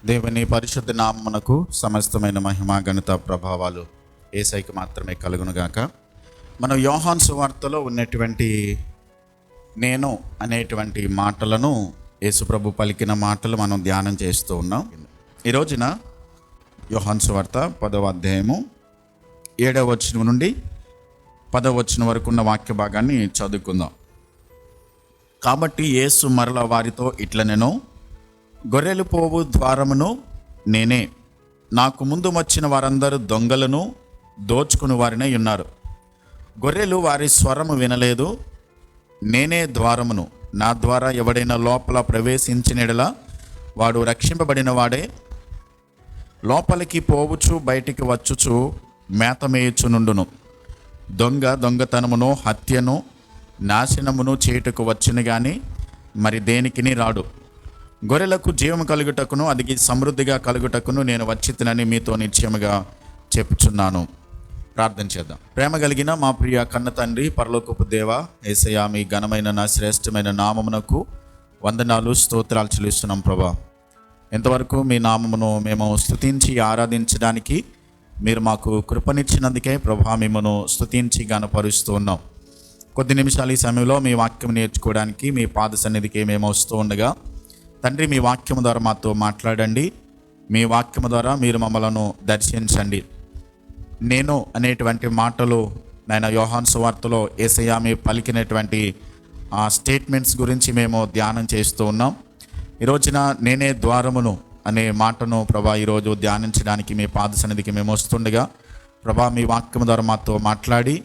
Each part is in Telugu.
దేవుని పరిశుద్ధ నామమునకు సమస్తమైన మహిమ ఘనత ప్రభావాలు యేసయ్యకి మాత్రమే కలుగునుగాక. మనం యోహాను సువార్తలో ఉన్నటువంటి నేను అనేటువంటి మాటలను యేసుప్రభు పలికిన మాటలు మనం ధ్యానం చేస్తూ ఉన్నాం. ఈ రోజున యోహాను సువార్త 10వ అధ్యాయము 7వ వచనం నుండి 10వ వచనం వరకు ఉన్న వాక్య భాగాన్ని చదువుకుందాం. కాబట్టి యేసు మరల వారితో ఇట్లనెను, గొర్రెలు పోవు ద్వారమును నేనే. నాకు ముందు వచ్చిన వారందరూ దొంగలను దోచుకుని వారినే ఉన్నారు. గొర్రెలు వారి స్వరము వినలేదు. నేనే ద్వారమును. నా ద్వారా ఎవడైనా లోపల ప్రవేశించిన యెడల వాడు రక్షింపబడిన వాడే. లోపలికి పోవుచు బయటికి వచ్చుచు మేత మేయుచునుండును. దొంగ దొంగతనమును హత్యను నాశనమును చేయుటకు వచ్చును గాని మరి దేనికిని రాడు. గొర్రెలకు జీవము కలుగుటకును అది సమృద్ధిగా కలుగుటకును నేను వచ్చితినని మీతో నిశ్చయముగా చెప్పుచున్నాను. ప్రార్థన చేద్దాం. ప్రేమ కలిగిన మా ప్రియ కన్న తండ్రి, పరలోకపు దేవ యేసయ్యా, మీ ఘనమైన నా శ్రేష్టమైన నామమునకు వందనాలు స్తోత్రాలు చెల్లిస్తున్నాం ప్రభా. ఎంతవరకు మీ నామమును మేము స్తుతించి ఆరాధించడానికి మీరు మాకు కృపనిచ్చినందుకే ప్రభా మిమ్మను స్తుతించి గణపరుస్తూ ఉన్నాం. కొద్ది నిమిషాలు ఈ సమయంలో మీ వాక్యం నేర్చుకోవడానికి మీ పాద సన్నిధికి మేము వస్తూ ఉండగా తండ్రి, మీ వాక్యము ద్వారా మాతో మాట్లాడండి. మీ వాక్యము ద్వారా మీరు మమ్మలను దర్శించండి. నేను అనేటువంటి మాటలు నాయన యోహాను సువార్తలో యేసయ్యా మీ పలికినటువంటి ఆ స్టేట్మెంట్స్ గురించి మేము ధ్యానం చేస్తూ ఉన్నాం. ఈ రోజున నేనే ద్వారమును అనే మాటను ప్రభా ఈరోజు ధ్యానించడానికి మీ పాద సన్నిధికి మేము వస్తుండగా ప్రభా మీ వాక్యము ద్వారా మాతో మాట్లాడి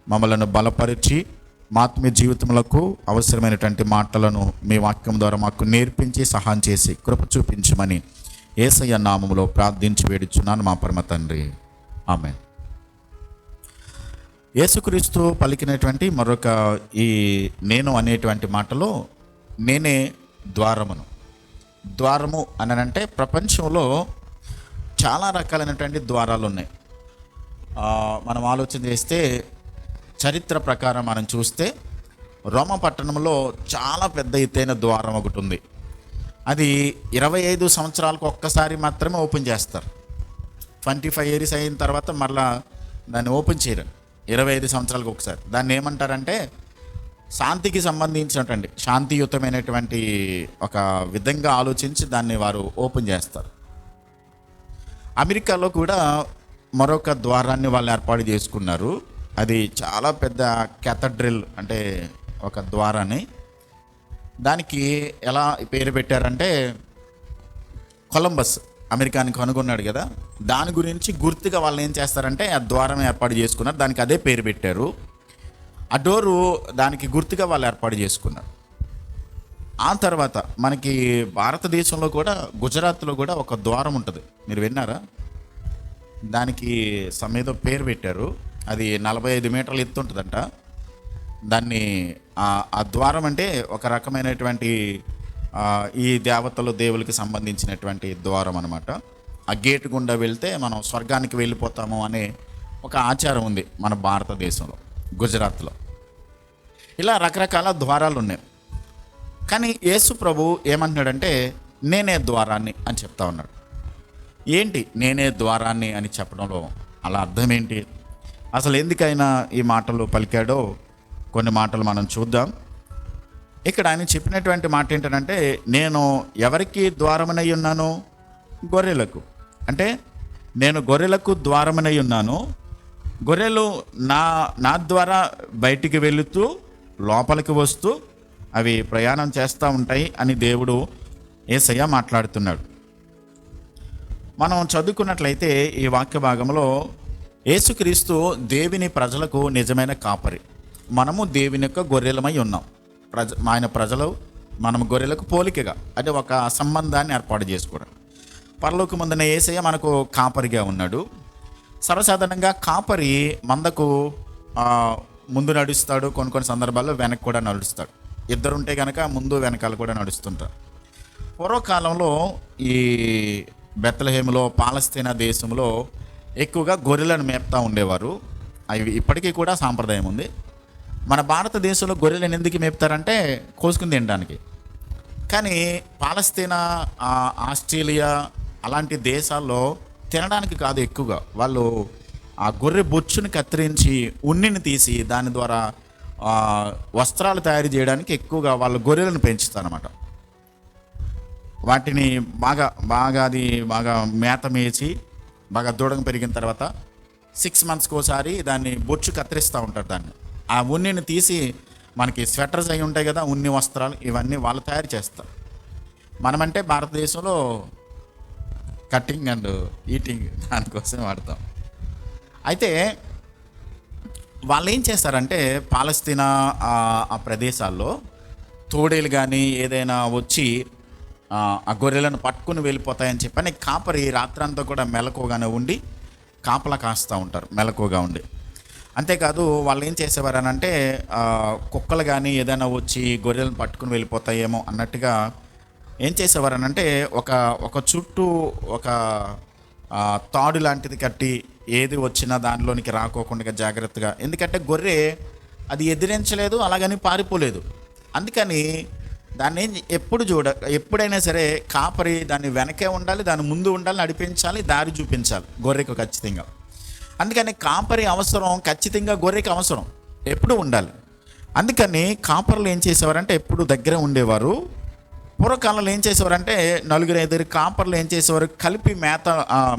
మమ్మలను బలపరిచి మా ఆత్మీయ జీవితములకు అవసరమైనటువంటి మాటలను మీ వాక్యం ద్వారా మాకు నేర్పించి సహాయం చేసి కృప చూపించమని యేసయ్య నామములో ప్రార్థించి వేడుచున్నాను మా పరమ తండ్రి, ఆమేన్. యేసుక్రీస్తు పలికినటువంటి మరొక ఈ నేను అనేటువంటి మాటలో నేనే ద్వారమును. ద్వారము అనంటే ప్రపంచంలో చాలా రకాలైనటువంటి ద్వారాలు ఉన్నాయి. మనం ఆలోచన చేస్తే చరిత్ర ప్రకారం మనం చూస్తే రోమ పట్టణంలో చాలా పెద్ద ఎత్తైన ద్వారం ఒకటి ఉంది. అది 25 సంవత్సరాలకు ఒక్కసారి మాత్రమే ఓపెన్ చేస్తారు. 25 ఇయర్స్ అయిన తర్వాత మళ్ళా దాన్ని ఓపెన్ చేయరు. 25 సంవత్సరాలకు ఒకసారి. దాన్ని ఏమంటారంటే శాంతికి సంబంధించినటువంటి శాంతియుతమైనటువంటి ఒక విధంగా ఆలోచించి దాన్ని వారు ఓపెన్ చేస్తారు. అమెరికాలో కూడా మరొక ద్వారాన్ని వాళ్ళు ఏర్పాటు చేసుకున్నారు. అది చాలా పెద్ద క్యాథడ్రల్, అంటే ఒక ద్వారాన్ని. దానికి ఎలా పేరు పెట్టారంటే కొలంబస్ అమెరికాని కనుగొన్నాడు కదా, దాని గురించి గుర్తుగా వాళ్ళు ఏం చేస్తారంటే ఆ ద్వారం ఏర్పాటు చేసుకున్నారు. దానికి అదే పేరు పెట్టారు. ఆ డోరు దానికి గుర్తుగా వాళ్ళు ఏర్పాటు చేసుకున్నారు. ఆ తర్వాత మనకి భారతదేశంలో కూడా గుజరాత్లో కూడా ఒక ద్వారం ఉంటుంది. మీరు విన్నారా? దానికి ఏదో పేరు పెట్టారు. అది 45 మీటర్లు ఎత్తు ఉంటుందంట. దాన్ని ఆ ద్వారం అంటే ఒక రకమైనటువంటి ఈ దేవతలు దేవులకి సంబంధించినటువంటి ద్వారం అనమాట. ఆ గేటు గుండా వెళ్తే మనం స్వర్గానికి వెళ్ళిపోతాము అనే ఒక ఆచారం ఉంది మన భారతదేశంలో, గుజరాత్లో. ఇలా రకరకాల ద్వారాలు ఉన్నాయి. కానీ యేసు ప్రభు ఏమంటున్నాడంటే నేనే ద్వారాన్ని అని చెప్తా ఉన్నాడు. ఏంటి నేనే ద్వారాన్ని అని చెప్పడంలో అలా అర్థం ఏంటి? అసలు ఎందుకైనా ఈ మాటలు పలికాడో కొన్ని మాటలు మనం చూద్దాం. ఇక్కడ ఆయన చెప్పినటువంటి మాట ఏంటంటే నేను ఎవరికి ద్వారమనై ఉన్నాను? గొర్రెలకు. అంటే నేను గొర్రెలకు ద్వారమనై ఉన్నాను. గొర్రెలు నా ద్వారా బయటికి వెళుతూ లోపలికి వస్తూ అవి ప్రయాణం చేస్తూ ఉంటాయి అని దేవుడు యేసయ్య మాట్లాడుతున్నాడు. మనం చదువుకున్నట్లయితే ఈ వాక్య భాగంలో యేసుక్రీస్తు దేవుని ప్రజలకు నిజమైన కాపరి. మనము దేవుని యొక్క గొర్రెలమై ఉన్నాం. ఆయన ప్రజలు, మనం గొర్రెలకు పోలికగా అంటే ఒక సంబంధాన్ని ఏర్పాటు చేసుకోవడం. పరలోకమందున యేసయ్య మనకు కాపరిగా ఉన్నాడు. సర్వసాధారణంగా కాపరి మందకు ముందు నడుస్తాడు, కొన్ని సందర్భాల్లో వెనక్కి కూడా నడుస్తాడు. ఇద్దరుంటే కనుక ముందు వెనకాల కూడా నడుస్తుంటారు. పూర్వకాలంలో ఈ బెత్లెహేములో, పాలస్తీనా దేశంలో ఎక్కువగా గొర్రెలను మేపుతూ ఉండేవారు. అవి ఇప్పటికీ కూడా సాంప్రదాయం ఉంది. మన భారతదేశంలో గొర్రెలను ఎందుకు మేపుతారంటే కోసుకుని తినడానికి. కానీ పాలస్తీనా, ఆస్ట్రేలియా అలాంటి దేశాల్లో తినడానికి కాదు, ఎక్కువగా వాళ్ళు ఆ గొర్రె బొచ్చుని కత్తిరించి ఉన్నిని తీసి దాని ద్వారా వస్త్రాలు తయారు చేయడానికి ఎక్కువగా వాళ్ళు గొర్రెలను పెంచుతారన్నమాట. వాటిని బాగా బాగా అది బాగా మేత మేచి బాగా దూడం పెరిగిన తర్వాత 6 మంత్స్కి ఒకసారి దాన్ని బొచ్చు కత్తిరిస్తూ ఉంటారు. దాన్ని ఆ ఉన్నిని తీసి మనకి స్వెటర్స్ అవి ఉంటాయి కదా, ఉన్ని వస్త్రాలు, ఇవన్నీ వాళ్ళు తయారు చేస్తారు. మనమంటే భారతదేశంలో కట్టింగ్ అండ్ ఈటింగ్ దానికోసం వాడతాం. అయితే వాళ్ళు ఏం చేస్తారంటే పాలస్తీనా ఆ ప్రదేశాల్లో తోడేలు కానీ ఏదైనా వచ్చి ఆ గొర్రెలను పట్టుకుని వెళ్ళిపోతాయని చెప్పని కాపరి రాత్రంతా కూడా మెలకుగానే ఉండి కాపలా కాస్తూ ఉంటారు, మెలకుగా ఉండి. అంతేకాదు వాళ్ళు ఏం చేసేవారనంటే కుక్కలు కానీ ఏదైనా వచ్చి గొర్రెలను పట్టుకుని వెళ్ళిపోతాయేమో అన్నట్టుగా ఏం చేసేవారనంటే ఒక చుట్టూ ఒక తాడు లాంటిది కట్టి ఏది వచ్చినా దానిలోనికి రాకోకుండా జాగ్రత్తగా, ఎందుకంటే గొర్రె అది ఎదిరించలేదు, అలాగని పారిపోలేదు. అందుకని దాన్ని ఎప్పుడైనా సరే కాపరి దాన్ని వెనకే ఉండాలి, దాని ముందు ఉండాలి, నడిపించాలి, దారి చూపించాలి గొర్రెకు ఖచ్చితంగా. అందుకని కాపరి అవసరం, ఖచ్చితంగా గొర్రెకి అవసరం ఎప్పుడు ఉండాలి. అందుకని కాపరులు ఏం చేసేవారంటే ఎప్పుడు దగ్గర ఉండేవారు. పూర్వకాలంలో ఏం చేసేవారంటే 4-5 కాపర్లు ఏం చేసేవారు, కలిపి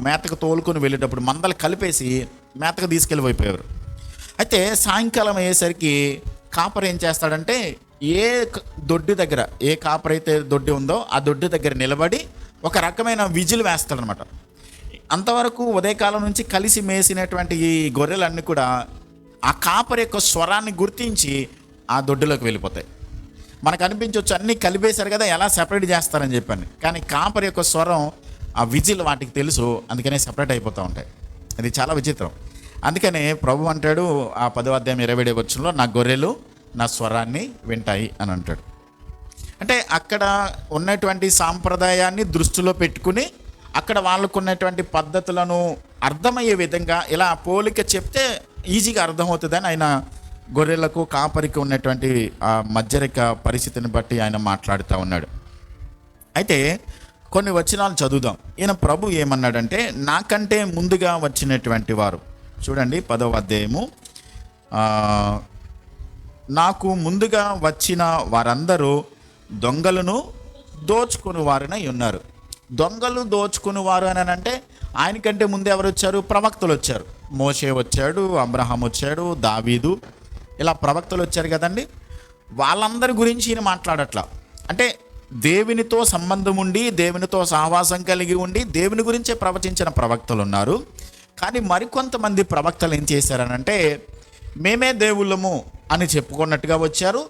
మేతకు తోలుకొని వెళ్ళేటప్పుడు మందలు కలిపేసి మేతకు తీసుకెళ్ళిపోయేవారు. అయితే సాయంకాలం అయ్యేసరికి కాపర్ ఏం చేస్తాడంటే ఏ దొడ్డి దగ్గర, ఏ కాపర్ అయితే దొడ్డి ఉందో ఆ దొడ్డి దగ్గర నిలబడి ఒక రకమైన విజిల్ వేస్తాడనమాట. అంతవరకు ఉదయకాలం నుంచి కలిసి మేసినటువంటి ఈ గొర్రెలన్నీ కూడా ఆ కాపర్ యొక్క స్వరాన్ని గుర్తించి ఆ దొడ్డిలోకి వెళ్ళిపోతాయి. మనకు అనిపించవచ్చు అన్నీ కలిపేశారు కదా, ఎలా సెపరేట్ చేస్తారని చెప్పాను. కానీ కాపర్ యొక్క స్వరం, ఆ విజిల్ వాటికి తెలుసు, అందుకనే సెపరేట్ అయిపోతూ ఉంటాయి. అది చాలా విచిత్రం. అందుకనే ప్రభు అంటాడు ఆ 10వ అధ్యాయం 27వ వచనంలో, నా గొర్రెలు నా స్వరాన్ని వింటాయి అని అంటాడు. అంటే అక్కడ ఉన్నటువంటి సాంప్రదాయాన్ని దృష్టిలో పెట్టుకుని అక్కడ వాళ్ళకు ఉన్నటువంటి పద్ధతులను అర్థమయ్యే విధంగా ఇలా పోలిక చెప్తే ఈజీగా అర్థమవుతుందని ఆయన గొర్రెలకు కాపరికి ఉన్నటువంటి ఆ మధ్యరిక పరిస్థితిని బట్టి ఆయన మాట్లాడుతూ ఉన్నాడు. అయితే కొన్ని వచనాలు చదువుదాం. ఈయన ప్రభు ఏమన్నాడంటే, నాకంటే ముందుగా వచ్చినటువంటి వారు, చూడండి 10వ అధ్యాయము, నాకు ముందుగా వచ్చిన వారందరూ దొంగలను దోచుకుని వారినై ఉన్నారు. దొంగలు దోచుకుని వారు అని అంటే ఆయనకంటే ముందు ఎవరు వచ్చారు? ప్రవక్తలు వచ్చారు. మోషే వచ్చాడు, అబ్రహాం వచ్చాడు, దావీదు, ఇలా ప్రవక్తలు వచ్చారు కదండి. వాళ్ళందరి గురించి ఈయన మాట్లాడట్లా. అంటే దేవునితో సంబంధం ఉండి, దేవునితో సహవాసం కలిగి ఉండి దేవుని గురించే ప్రవచించిన ప్రవక్తలు ఉన్నారు. కానీ మరికొంతమంది ప్రవక్తలు ఏం చేశారనంటే, మేమే దేవుళ్ళము అని చెప్పుకున్నట్టుగా వచ్చారు,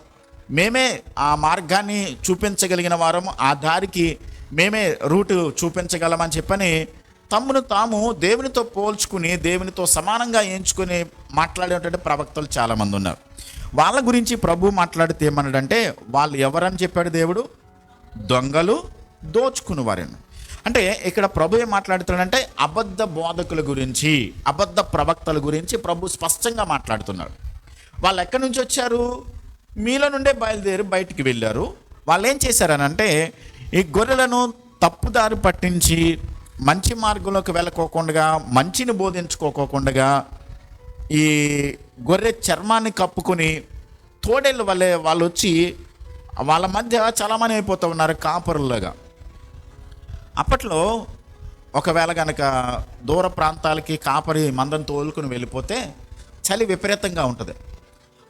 మేమే ఆ మార్గాన్ని చూపించగలిగిన వారము, ఆ దారికి మేమే రూటు చూపించగలమని చెప్పని తమ్మును తాము దేవునితో పోల్చుకుని దేవునితో సమానంగా ఎంచుకుని మాట్లాడేటువంటి ప్రవక్తలు చాలామంది ఉన్నారు. వాళ్ళ గురించి ప్రభు మాట్లాడితే ఏమన్నాడంటే, వాళ్ళు ఎవరని చెప్పాడు దేవుడు? దొంగలు దోచుకుని వారని. అంటే ఇక్కడ ప్రభు ఏం మాట్లాడుతున్నాడంటే అబద్ధ బోధకుల గురించి, అబద్ధ ప్రవక్తల గురించి ప్రభు స్పష్టంగా మాట్లాడుతున్నాడు. వాళ్ళు ఎక్కడి నుంచి వచ్చారు? మీలో నుండే బయలుదేరి బయటికి వెళ్ళారు. వాళ్ళు ఏం చేశారనంటే ఈ గొర్రెలను తప్పుదారి పట్టించి మంచి మార్గంలోకి వెళ్ళకోకుండా, మంచిని బోధించుకోకుండా ఈ గొర్రె చర్మాన్ని కప్పుకొని తోడేళ్ళ వల్లే వాళ్ళు వచ్చి వాళ్ళ మధ్య చలమణి అయిపోతూ ఉన్నారు కాపరులుగా. అప్పట్లో ఒకవేళ కనుక దూర ప్రాంతాలకి కాపరి మందను తోలుకుని వెళ్ళిపోతే చలి విపరీతంగా ఉంటుంది.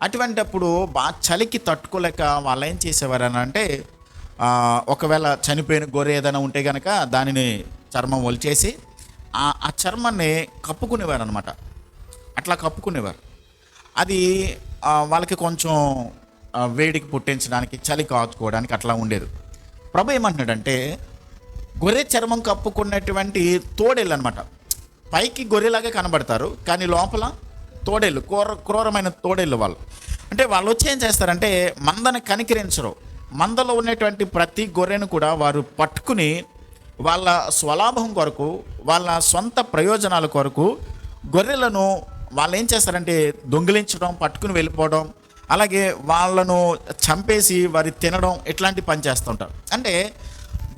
అటువంటప్పుడు బాగా చలికి తట్టుకోలేక వాళ్ళు ఏం చేసేవారని అంటే, ఒకవేళ చనిపోయిన గొర్రె ఏదైనా ఉంటే కనుక దానిని చర్మం ఒలిచేసి ఆ చర్మాన్ని కప్పుకునేవారు అనమాట. అట్లా కప్పుకునేవారు. అది వాళ్ళకి కొంచెం వేడికి పుట్టించడానికి, చలి కాచుకోవడానికి అట్లా ఉండేది. ప్రభు ఏమంటున్నాడంటే, గొర్రె చర్మం కప్పుకున్నటువంటి తోడేళ్ళు అనమాట. పైకి గొర్రెలాగే కనబడతారు, కానీ లోపల తోడేళ్ళు, క్రూరమైన తోడేళ్ళు వాళ్ళు. అంటే వాళ్ళు వచ్చి ఏం చేస్తారంటే మందను కనికరించరు. మందలో ఉన్నటువంటి ప్రతి గొర్రెను కూడా వారు పట్టుకుని వాళ్ళ స్వలాభం కొరకు, వాళ్ళ సొంత ప్రయోజనాల కొరకు గొర్రెలను వాళ్ళు ఏం చేస్తారంటే దొంగిలించడం, పట్టుకుని వెళ్ళిపోవడం, అలాగే వాళ్ళను చంపేసి వారి తినడం, ఇట్లాంటి పని చేస్తుంటారు. అంటే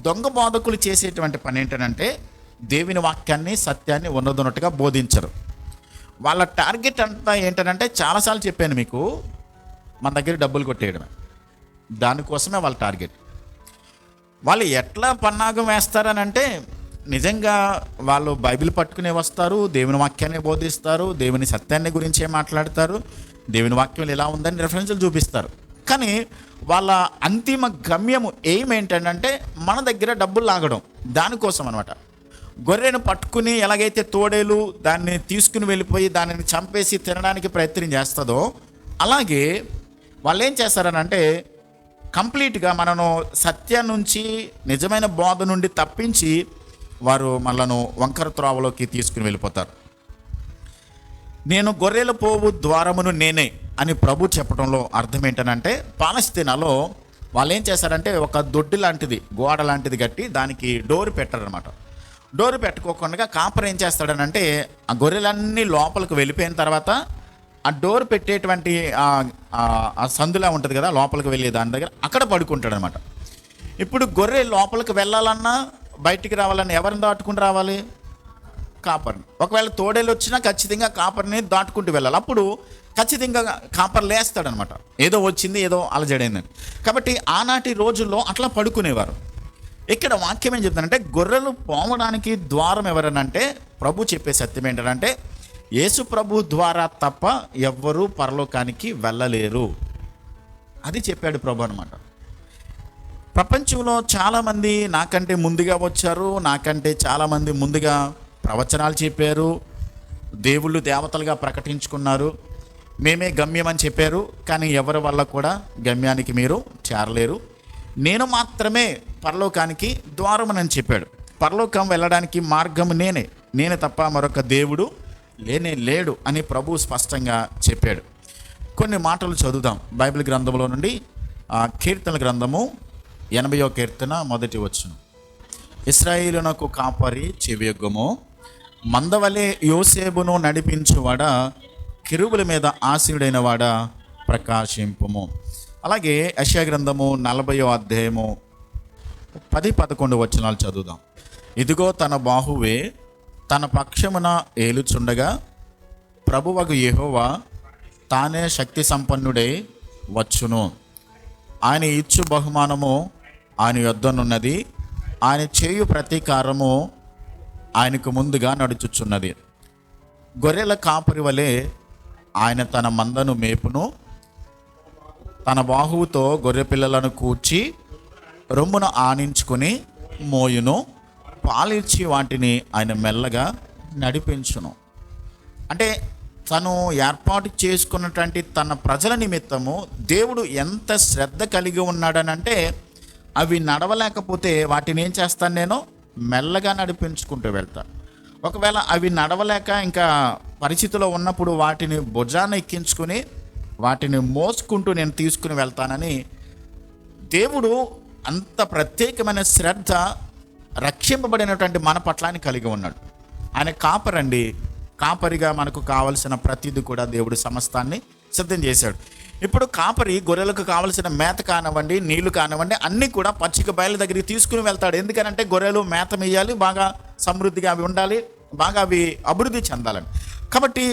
దొంగ బోధకులు చేసేటువంటి పని ఏంటంటే దేవుని వాక్యాన్ని, సత్యాన్ని ఉన్నదన్నట్టుగా బోధించరు. వాళ్ళ టార్గెట్ అంతా ఏంటంటే, చాలాసార్లు చెప్పాను మీకు, మన దగ్గర డబ్బులు కొట్టేయడమే. దానికోసమే వాళ్ళ టార్గెట్. వాళ్ళు ఎట్లా పన్నాగం వేస్తారని అంటే, నిజంగా వాళ్ళు బైబిల్ పట్టుకునే వస్తారు, దేవుని వాక్యాన్ని బోధిస్తారు, దేవుని సత్యాన్ని గురించే మాట్లాడతారు, దేవుని వాక్యం ఎలా ఉందని రెఫరెన్సులు చూపిస్తారు. కానీ వాళ్ళ అంతిమ గమ్యము ఏంటంటే మన దగ్గర డబ్బులు లాగడం. దానికోసం అనమాట. గొర్రెను పట్టుకుని ఎలాగైతే తోడేలు దాన్ని తీసుకుని వెళ్ళిపోయి దానిని చంపేసి తినడానికి ప్రయత్నం చేస్తుందో, అలాగే వాళ్ళు ఏం చేస్తారనంటే కంప్లీట్గా మనను సత్యం నుంచి, నిజమైన బోధ నుండి తప్పించి వారు మనలను వంకర త్రోవలోకి తీసుకుని వెళ్ళిపోతారు. నేను గొర్రెల పోవు ద్వారమును నేనే అని ప్రభు చెప్పడంలో అర్థం ఏంటనంటే, పాలస్తీనాలో వాళ్ళు ఏం చేశారంటే ఒక దొడ్డి లాంటిది, గోడ లాంటిది కట్టి దానికి డోర్ పెట్టారనమాట. డోర్ పెట్టుకోకుండా కాపర్ ఏం చేస్తాడనంటే, ఆ గొర్రెలన్నీ లోపలికి వెళ్ళిపోయిన తర్వాత ఆ డోర్ పెట్టేటువంటి ఆ సందులా ఉంటుంది కదా, లోపలికి వెళ్ళే దాని దగ్గర అక్కడ పడుకుంటాడు అనమాట. ఇప్పుడు గొర్రె లోపలికి వెళ్ళాలన్నా బయటికి రావాలన్నా ఎవరిని దాటుకుంటూ రావాలి? కాపర్ని. ఒకవేళ తోడేలు వచ్చినా ఖచ్చితంగా కాపర్ని దాటుకుంటూ వెళ్ళాలి. అప్పుడు ఖచ్చితంగా కాపర్ లేస్తాడనమాట, ఏదో వచ్చింది, ఏదో అలజడైందని. కాబట్టి ఆనాటి రోజుల్లో అట్లా పడుకునేవారు. ఇక్కడ వాక్యం ఏం చెప్తానంటే, గొర్రెలు పోవడానికి ద్వారం ఎవరనంటే, ప్రభు చెప్పే సత్యం ఏంటంటే, యేసు ప్రభు ద్వారా తప్ప ఎవ్వరూ పరలోకానికి వెళ్ళలేరు. అది చెప్పాడు ప్రభు అనమాట. ప్రపంచంలో చాలామంది నాకంటే ముందుగా వచ్చారు, నాకంటే చాలామంది ముందుగా ప్రవచనాలు చెప్పారు, దేవుళ్ళు దేవతలుగా ప్రకటించుకున్నారు, మేమే గమ్యం అని చెప్పారు. కానీ ఎవరి వల్ల కూడా గమ్యానికి మీరు చేరలేరు. నేను మాత్రమే పరలోకానికి ద్వారమని చెప్పాడు. పరలోకం వెళ్ళడానికి మార్గం నేనే తప్ప మరొక దేవుడు లేనే లేడు అని ప్రభు స్పష్టంగా చెప్పాడు. కొన్ని మాటలు చదువుదాం బైబిల్ గ్రంథంలో నుండి. కీర్తనల గ్రంథము 80వ కీర్తన 1వ వచనం. ఇశ్రాయేలునకు కాపరి చెవియొగ్గము, మందవలే యోసేపును నడిపించువాడా, కెరూబుల మీద ఆసీనుడైన వాడా ప్రకాశింపుము. అలాగే యెషయా గ్రంథము 40వ అధ్యాయము 10-11 వచనాలు చదువుదాం. ఇదిగో తన బాహువే తన పక్షమున ఏలుచుండగా, ప్రభువగు యెహోవా తానే శక్తి సంపన్నుడై వచ్చును. ఆయన ఇచ్చు బహుమానము ఆయన యొద్దనున్నది, ఆయన చేయు ప్రతీకారము ఆయనకు ముందుగా నడుచుచున్నది. గొర్రెల కాపరి వలె ఆయన తన మందను మేపును, తన బాహువుతో గొర్రె పిల్లలను కూర్చి రొమ్మును ఆనించుకొని మోయును, పాలిచ్చి వాటిని ఆయన మెల్లగా నడిపించును. అంటే తను ఏర్పాటు చేసుకున్నటువంటి తన ప్రజల నిమిత్తము దేవుడు ఎంత శ్రద్ధ కలిగి ఉన్నాడనంటే, అవి నడవలేకపోతే వాటిని ఏం చేస్తాను, నేను మెల్లగా నడిపించుకుంటూ వెళ్తాను. ఒకవేళ అవి నడవలేక ఇంకా పరిస్థితిలో ఉన్నప్పుడు వాటిని భుజాన ఎక్కించుకుని వాటిని మోసుకుంటూ నేను తీసుకుని వెళ్తానని దేవుడు అంత ప్రత్యేకమైన శ్రద్ధ రక్షింపబడినటువంటి మన పట్లాన్ని కలిగి ఉన్నాడు. ఆయన కాపరండి. కాపరిగా మనకు కావలసిన ప్రతిదీ కూడా దేవుడు సమస్తాన్ని సిద్ధం చేశాడు. ఇప్పుడు కాపరి గొర్రెలకు కావలసిన మేత కానివ్వండి, నీళ్లు కానివ్వండి, అన్నీ కూడా పచ్చిక బయలు దగ్గరికి తీసుకుని వెళ్తాడు. ఎందుకనంటే గొర్రెలు మేత మేయాలి, బాగా సమృద్ధిగా అవి ఉండాలి, బాగా అవి అభివృద్ధి చెందాలని. కాబట్టి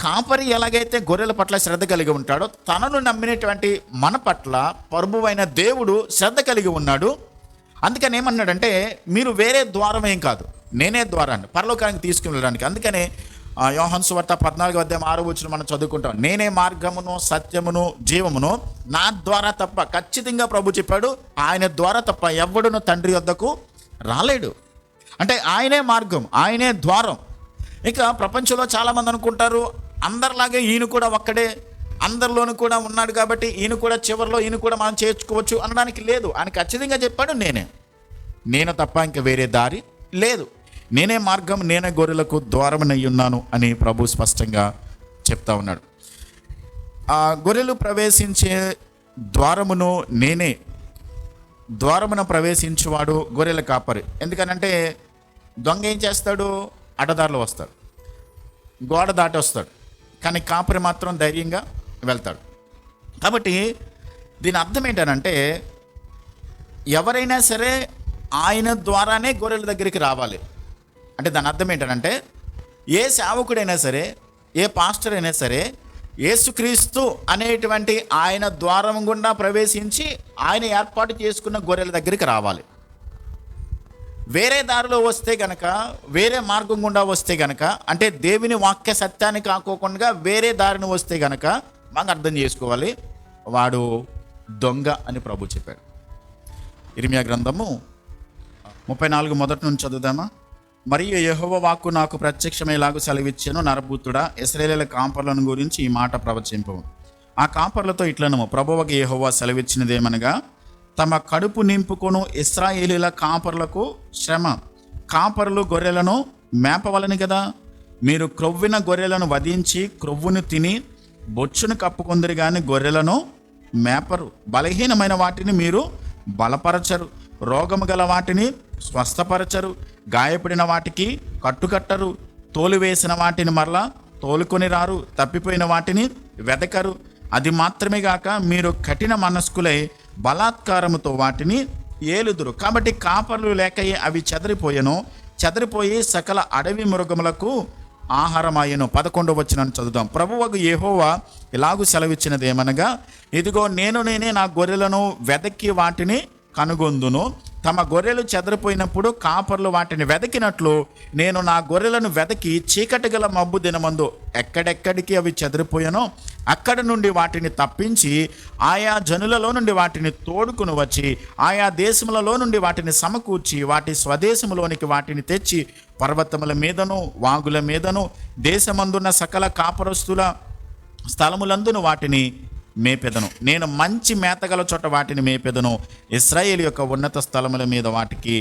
కాపరి ఎలాగైతే గొర్రెల పట్ల శ్రద్ధ కలిగి ఉంటాడో, తనను నమ్మినటువంటి మన పట్ల ప్రభువైన దేవుడు శ్రద్ధ కలిగి ఉన్నాడు. అందుకని ఏమన్నాడంటే, మీరు వేరే ద్వారం ఏం కాదు, నేనే ద్వారాన్ని పరలోకానికి తీసుకుని వెళ్ళడానికి. అందుకనే యోహాను సువార్త 14వ అధ్యాయం 6వ వచనం మనం చదువుకుంటాం. నేనే మార్గమును, సత్యమును, జీవమును, నా ద్వారా తప్ప, ఖచ్చితంగా ప్రభు చెప్పాడు, ఆయన ద్వారా తప్ప ఎవ్వడును తండ్రి వద్దకు రాలేడు. అంటే ఆయనే మార్గం, ఆయనే ద్వారం. ఇక ప్రపంచంలో చాలామంది అనుకుంటారు, అందరిలాగే ఈయన కూడా ఒక్కడే, అందరిలోనూ కూడా ఉన్నాడు కాబట్టి ఈయన కూడా చివరిలో ఈయన కూడా మనం చేర్చుకోవచ్చు అనడానికి లేదు. ఆయన ఖచ్చితంగా చెప్పాడు, నేను తప్ప ఇంకా వేరే దారి లేదు, నేనే మార్గం, నేనే గొర్రెలకు ద్వారమనై ఉన్నాను అని ప్రభు స్పష్టంగా చెప్తా ఉన్నాడు. ఆ గొర్రెలు ప్రవేశించే ద్వారమును నేనే, ద్వారమున ప్రవేశించేవాడు గొర్రెల కాపరి. ఎందుకనంటే దొంగ ఏం చేస్తాడు, అడ్డదారిలో వస్తాడు, గోడ దాటి వస్తాడు, కానీ కాపరి మాత్రం ధైర్యంగా వెళ్తాడు. కాబట్టి దీని అర్థం ఏంటనంటే, ఎవరైనా సరే ఆయన ద్వారానే గొర్రెల దగ్గరికి రావాలి. అంటే దాని అర్థం ఏంటంటే ఏ సేవకుడైనా సరే, ఏ పాస్టర్ అయినా సరే యేసుక్రీస్తు అనేటువంటి ఆయన ద్వారం గుండా ప్రవేశించి ఆయన ఏర్పాటు చేసుకున్న గొర్రెల దగ్గరికి రావాలి. వేరే దారిలో వస్తే గనక, వేరే మార్గం గుండా వస్తే గనక, అంటే దేవుని వాక్య సత్యాన్ని కాకోకుండా వేరే దారిని వస్తే గనక మాకు అర్థం చేసుకోవాలి, వాడు దొంగ అని ప్రభు చెప్పాడు. ఇర్మియా గ్రంథము 34 మొదటి నుంచి చదువుదామా. మరియు యెహోవా వాక్కు నాకు ప్రత్యక్షమయ్యేలాగా సెలవిచ్చాను, నరపుత్రుడా, ఇశ్రాయేలీయుల కాపర్లను గురించి ఈ మాట ప్రవచింపము. ఆ కాపర్లతో ఇట్లనము, ప్రభువుకు యెహోవా సెలవిచ్చినదేమనగా, తమ కడుపు నింపుకొను ఇశ్రాయేలీయుల కాపర్లకు శ్రమ. కాపరులు గొర్రెలను మేపవలని కదా. మీరు క్రొవ్విన గొర్రెలను వధించి క్రొవ్వును తిని బొచ్చును కప్పుకొందరు కానీ గొర్రెలను మేపరు. బలహీనమైన వాటిని మీరు బలపరచరు, రోగము గల వాటిని స్వస్థపరచరు, గాయపడిన వాటికి కట్టుకట్టరు, తోలువేసిన వాటిని మరలా తోలుకొని రారు, తప్పిపోయిన వాటిని వెదకరు. అది మాత్రమే గాక మీరు కఠిన మనస్కులై బలాత్కారముతో వాటిని ఏలుదురు. కాబట్టి కాపర్లు లేకయే అవి చెదరిపోయి సకల అడవి మృగములకు ఆహారమాయను. 11వ వచనాన్ని చదువుదాం. ప్రభువగు యెహోవా ఇలాగు సెలవిచ్చినదేమనగా, ఇదిగో నేనే నా గొర్రెలను వెదకి వాటిని కనుగొందును. తమ గొర్రెలు చెదరిపోయినప్పుడు కాపర్లు వాటిని వెదకినట్లు నేను నా గొర్రెలను వెదకి చీకటి గల మబ్బు దినమందు ఎక్కడెక్కడికి అవి చెదిరిపోయానో అక్కడ నుండి వాటిని తప్పించి ఆయా జనులలో నుండి వాటిని తోడుకుని వచ్చి ఆయా దేశములలో నుండి వాటిని సమకూర్చి వాటి స్వదేశములోనికి వాటిని తెచ్చి పర్వతముల మీదను వాగుల మీదను దేశమందున్న సకల కాపరస్తుల స్థలములందును వాటిని మేపెదను. నేను మంచి మేతగల చోట వాటిని మేపెదను. ఇశ్రాయేలు యొక్క ఉన్నత స్థలముల మీద వాటికి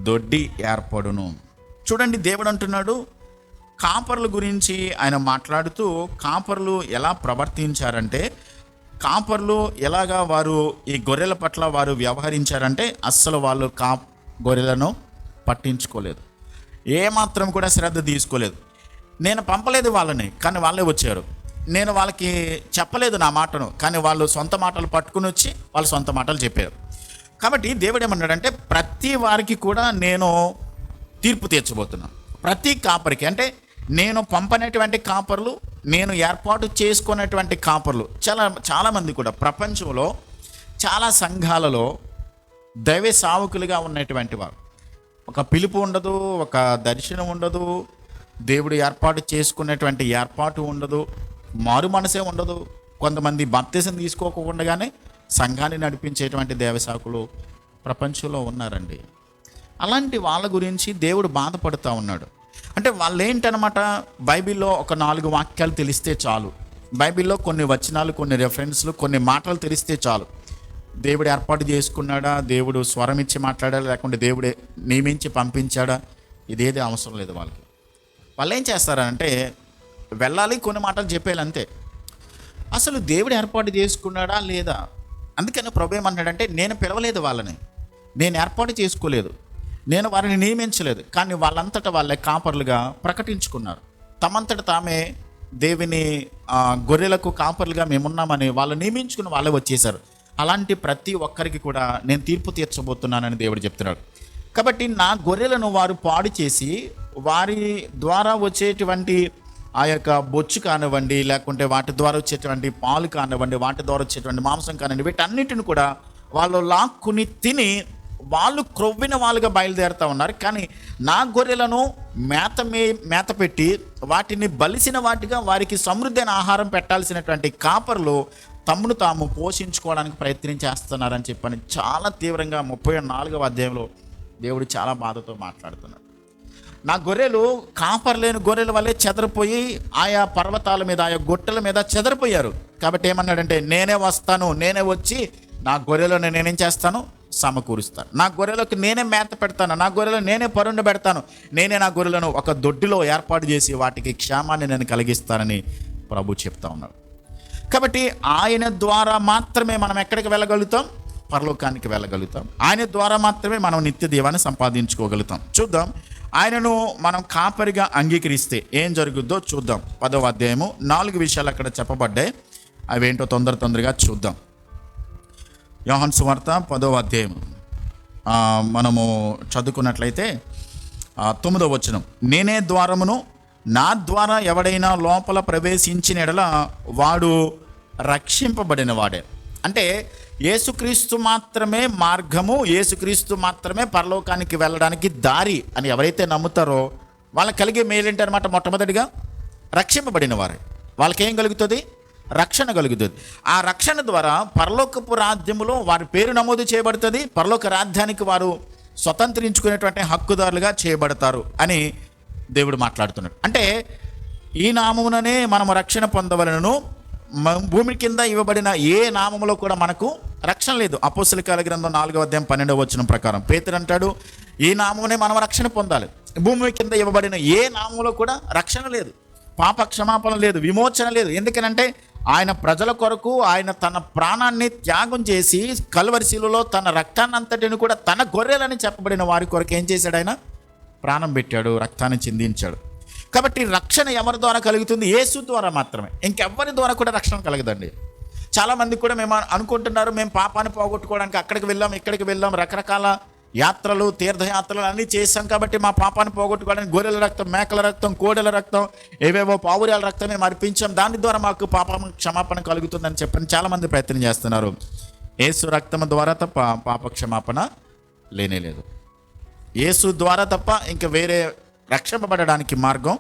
దొడ్డి ఏర్పడును. చూడండి, దేవుడు అంటున్నాడు కాపర్ల గురించి. ఆయన మాట్లాడుతూ కాపర్లు ఎలా ప్రవర్తించారంటే, కాపర్లు ఎలాగా వారు ఈ గొర్రెల పట్ల వారు వ్యవహరించారంటే, అస్సలు వాళ్ళు గొర్రెలను పట్టించుకోలేదు, ఏమాత్రం కూడా శ్రద్ధ తీసుకోలేదు. నేను పంపలేదు వాళ్ళని, కానీ వాళ్ళే వచ్చారు. నేను వాళ్ళకి చెప్పలేదు నా మాటను, కానీ వాళ్ళు సొంత మాటలు పట్టుకుని వచ్చి వాళ్ళ సొంత మాటలు చెప్పారు. కాబట్టి దేవుడు ఏమన్నాడంటే, ప్రతి వారికి కూడా నేను తీర్పు తీర్చబోతున్నాను. ప్రతి కాపరికి, అంటే నేను పంపనేటువంటి కాపర్లు, నేను ఏర్పాటు చేసుకున్నటువంటి కాపర్లు. చాలామంది కూడా ప్రపంచంలో చాలా సంఘాలలో దైవ సావకులుగా ఉన్నటువంటి వారు, ఒక పిలుపు ఉండదు, ఒక దర్శనం ఉండదు, దేవుడు ఏర్పాటు చేసుకున్నటువంటి ఏర్పాటు ఉండదు, మారు మనసే ఉండదు. కొంతమంది బాప్తిసం తీసుకోకుండానే సంఘాన్ని నడిపించేటువంటి దేవసాకులు ప్రపంచంలో ఉన్నారండి. అలాంటి వాళ్ళ గురించి దేవుడు బాధపడుతూ ఉన్నాడు. అంటే వాళ్ళు ఏంటనమాట, బైబిల్లో ఒక 4 వాక్యాలు తెలిస్తే చాలు, బైబిల్లో కొన్ని వచనాలు, కొన్ని రెఫరెన్స్లు, కొన్ని మాటలు తెలిస్తే చాలు. దేవుడు ఏర్పాటు చేసుకున్నాడా, దేవుడు స్వరం ఇచ్చి మాట్లాడా, లేకుంటే దేవుడే నియమించి పంపించాడా, ఇదేది అవసరం లేదు వాళ్ళకి. వాళ్ళు ఏం చేస్తారంటే వెళ్ళాలి, కొన్ని మాటలు చెప్పేయాలి అంతే. అసలు దేవుడు ఏర్పాటు చేసుకున్నాడా లేదా? అందుకని ప్రభు ఏమన్నాడంటే, నేను పిలవలేదు వాళ్ళని, నేను ఏర్పాటు చేసుకోలేదు, నేను వారిని నియమించలేదు, కానీ వాళ్ళంతటా వాళ్ళే కాపర్లుగా ప్రకటించుకున్నారు. తమంతట తామే దేవుని గొర్రెలకు కాపర్లుగా మేమున్నామని వాళ్ళు నియమించుకుని వాళ్ళే వచ్చేసారు. అలాంటి ప్రతి ఒక్కరికి కూడా నేను తీర్పు తీర్చబోతున్నానని దేవుడు చెప్తున్నాడు. కాబట్టి నా గొర్రెలను వారు పాడు చేసి వారి ద్వారా వచ్చేటువంటి ఆ యొక్క బొచ్చు కానివ్వండి, లేకుంటే వాటి ద్వారా వచ్చేటువంటి పాలు కానివ్వండి, వాటి ద్వారా వచ్చేటువంటి మాంసం కానివ్వండి, వీటన్నిటిని కూడా వాళ్ళు లాక్కుని తిని వాళ్ళు క్రొవ్విన వాళ్ళుగా బయలుదేరుతూ ఉన్నారు. కానీ నా గొర్రెలను మేత పెట్టి వాటిని బలిసిన వాటిగా వారికి సమృద్ధైన ఆహారం పెట్టాల్సినటువంటి కాపర్లు తమను తాము పోషించుకోవడానికి ప్రయత్నం చేస్తున్నారని చెప్పని చాలా తీవ్రంగా 34వ అధ్యాయంలో దేవుడు చాలా బాధతో మాట్లాడుతున్నాడు. నా గొర్రెలు కాపర్లేని గొర్రెల వల్లే చెదరిపోయి ఆయా పర్వతాల మీద, ఆయా గొట్టెల మీద చెదరిపోయారు. కాబట్టి ఏమన్నాడంటే, నేనే వస్తాను, నేనే వచ్చి నా గొర్రెలను నేనేం చేస్తాను, సమకూరుస్తాను. నా గొర్రెలకు నేనే మేత పెడతాను, నా గొర్రెలను నేనే పరుండ పెడతాను, నేనే నా గొర్రెలను ఒక దొడ్డిలో ఏర్పాటు చేసి వాటికి క్షేమాన్ని నేను కలిగిస్తానని ప్రభు చెప్తా ఉన్నాడు. కాబట్టి ఆయన ద్వారా మాత్రమే మనం ఎక్కడికి వెళ్ళగలుగుతాం, పరలోకానికి వెళ్ళగలుగుతాం. ఆయన ద్వారా మాత్రమే మనం నిత్య దీవాన్ని సంపాదించుకోగలుగుతాం. చూద్దాం, ఆయనను మనం కాపరిగా అంగీకరిస్తే ఏం జరుగుద్దో చూద్దాం. 10వ అధ్యాయము 4 విషయాలు అక్కడ చెప్పబడ్డాయి. అవేంటో తొందరగా చూద్దాం. యోహాను సువార్త 10వ అధ్యాయం మనము చదువుకున్నట్లయితే 9వ వచనం, నేనే ద్వారమును, నా ద్వారా ఎవడైనా లోపల ప్రవేశించిన ఎడల వాడు రక్షింపబడిన వాడే. అంటే యేసుక్రీస్తు మాత్రమే మార్గము, యేసుక్రీస్తు మాత్రమే పరలోకానికి వెళ్ళడానికి దారి అని ఎవరైతే నమ్ముతారో వాళ్ళకి కలిగే మేలేంటనమాట. మొట్టమొదటిగా రక్షింపబడిన వారే. వాళ్ళకేం కలుగుతుంది? రక్షణ కలుగుతుంది. ఆ రక్షణ ద్వారా పరలోకపు రాజ్యములో వారి పేరు నమోదు చేయబడుతుంది. పరలోక రాజ్యానికి వారు స్వతంత్రించుకునేటువంటి హక్కుదారులుగా చేయబడతారు అని దేవుడు మాట్లాడుతున్నాడు. అంటే ఈ నామముననే మనము రక్షణ పొందవలెను. భూమి కింద ఇవ్వబడిన ఏ నామములో కూడా మనకు రక్షణ లేదు. అపోస్తల కార్యాల గ్రంథం 4వ అధ్యాయం 12వ వచనం ప్రకారం పేతురు అంటాడు, ఈ నామమునే మనం రక్షణ పొందాలి. భూమి కింద ఇవ్వబడిన ఏ నామములో కూడా రక్షణ లేదు, పాప క్షమాపణ లేదు, విమోచన లేదు. ఎందుకనంటే ఆయన ప్రజల కొరకు ఆయన తన ప్రాణాన్ని త్యాగం చేసి కల్వరి శిలువలో తన రక్తాన్నంతటిని కూడా తన గొర్రెలని చెప్పబడిన వారి కొరకు ఏం చేశాడు? ఆయన ప్రాణం పెట్టాడు, రక్తాన్ని చిందించాడు. కాబట్టి రక్షణ ఎవరి ద్వారా కలుగుతుంది? యేసు ద్వారా మాత్రమే. ఇంకెవ్వరి ద్వారా కూడా రక్షణ కలగదండి. చాలామంది కూడా మేము అనుకుంటున్నారు, మేము పాపాన్ని పోగొట్టుకోవడానికి అక్కడికి వెళ్ళాం, ఇక్కడికి వెళ్ళాం, రకరకాల యాత్రలు, తీర్థయాత్రలు అన్నీ చేసాం కాబట్టి మా పాపాన్ని పోగొట్టుకోవడానికి గొర్రెల రక్తం, మేకల రక్తం, కోడెల రక్తం, ఏవేవో పావురాల రక్తం మేము అర్పించాం, దాని ద్వారా మాకు పాపం క్షమాపణ కలుగుతుందని చెప్పని చాలామంది ప్రయత్నం చేస్తున్నారు. యేసు రక్తం ద్వారా తప్ప పాప క్షమాపణ లేనేలేదు. యేసు ద్వారా తప్ప ఇంకా వేరే రక్షింపబడడానికి మార్గం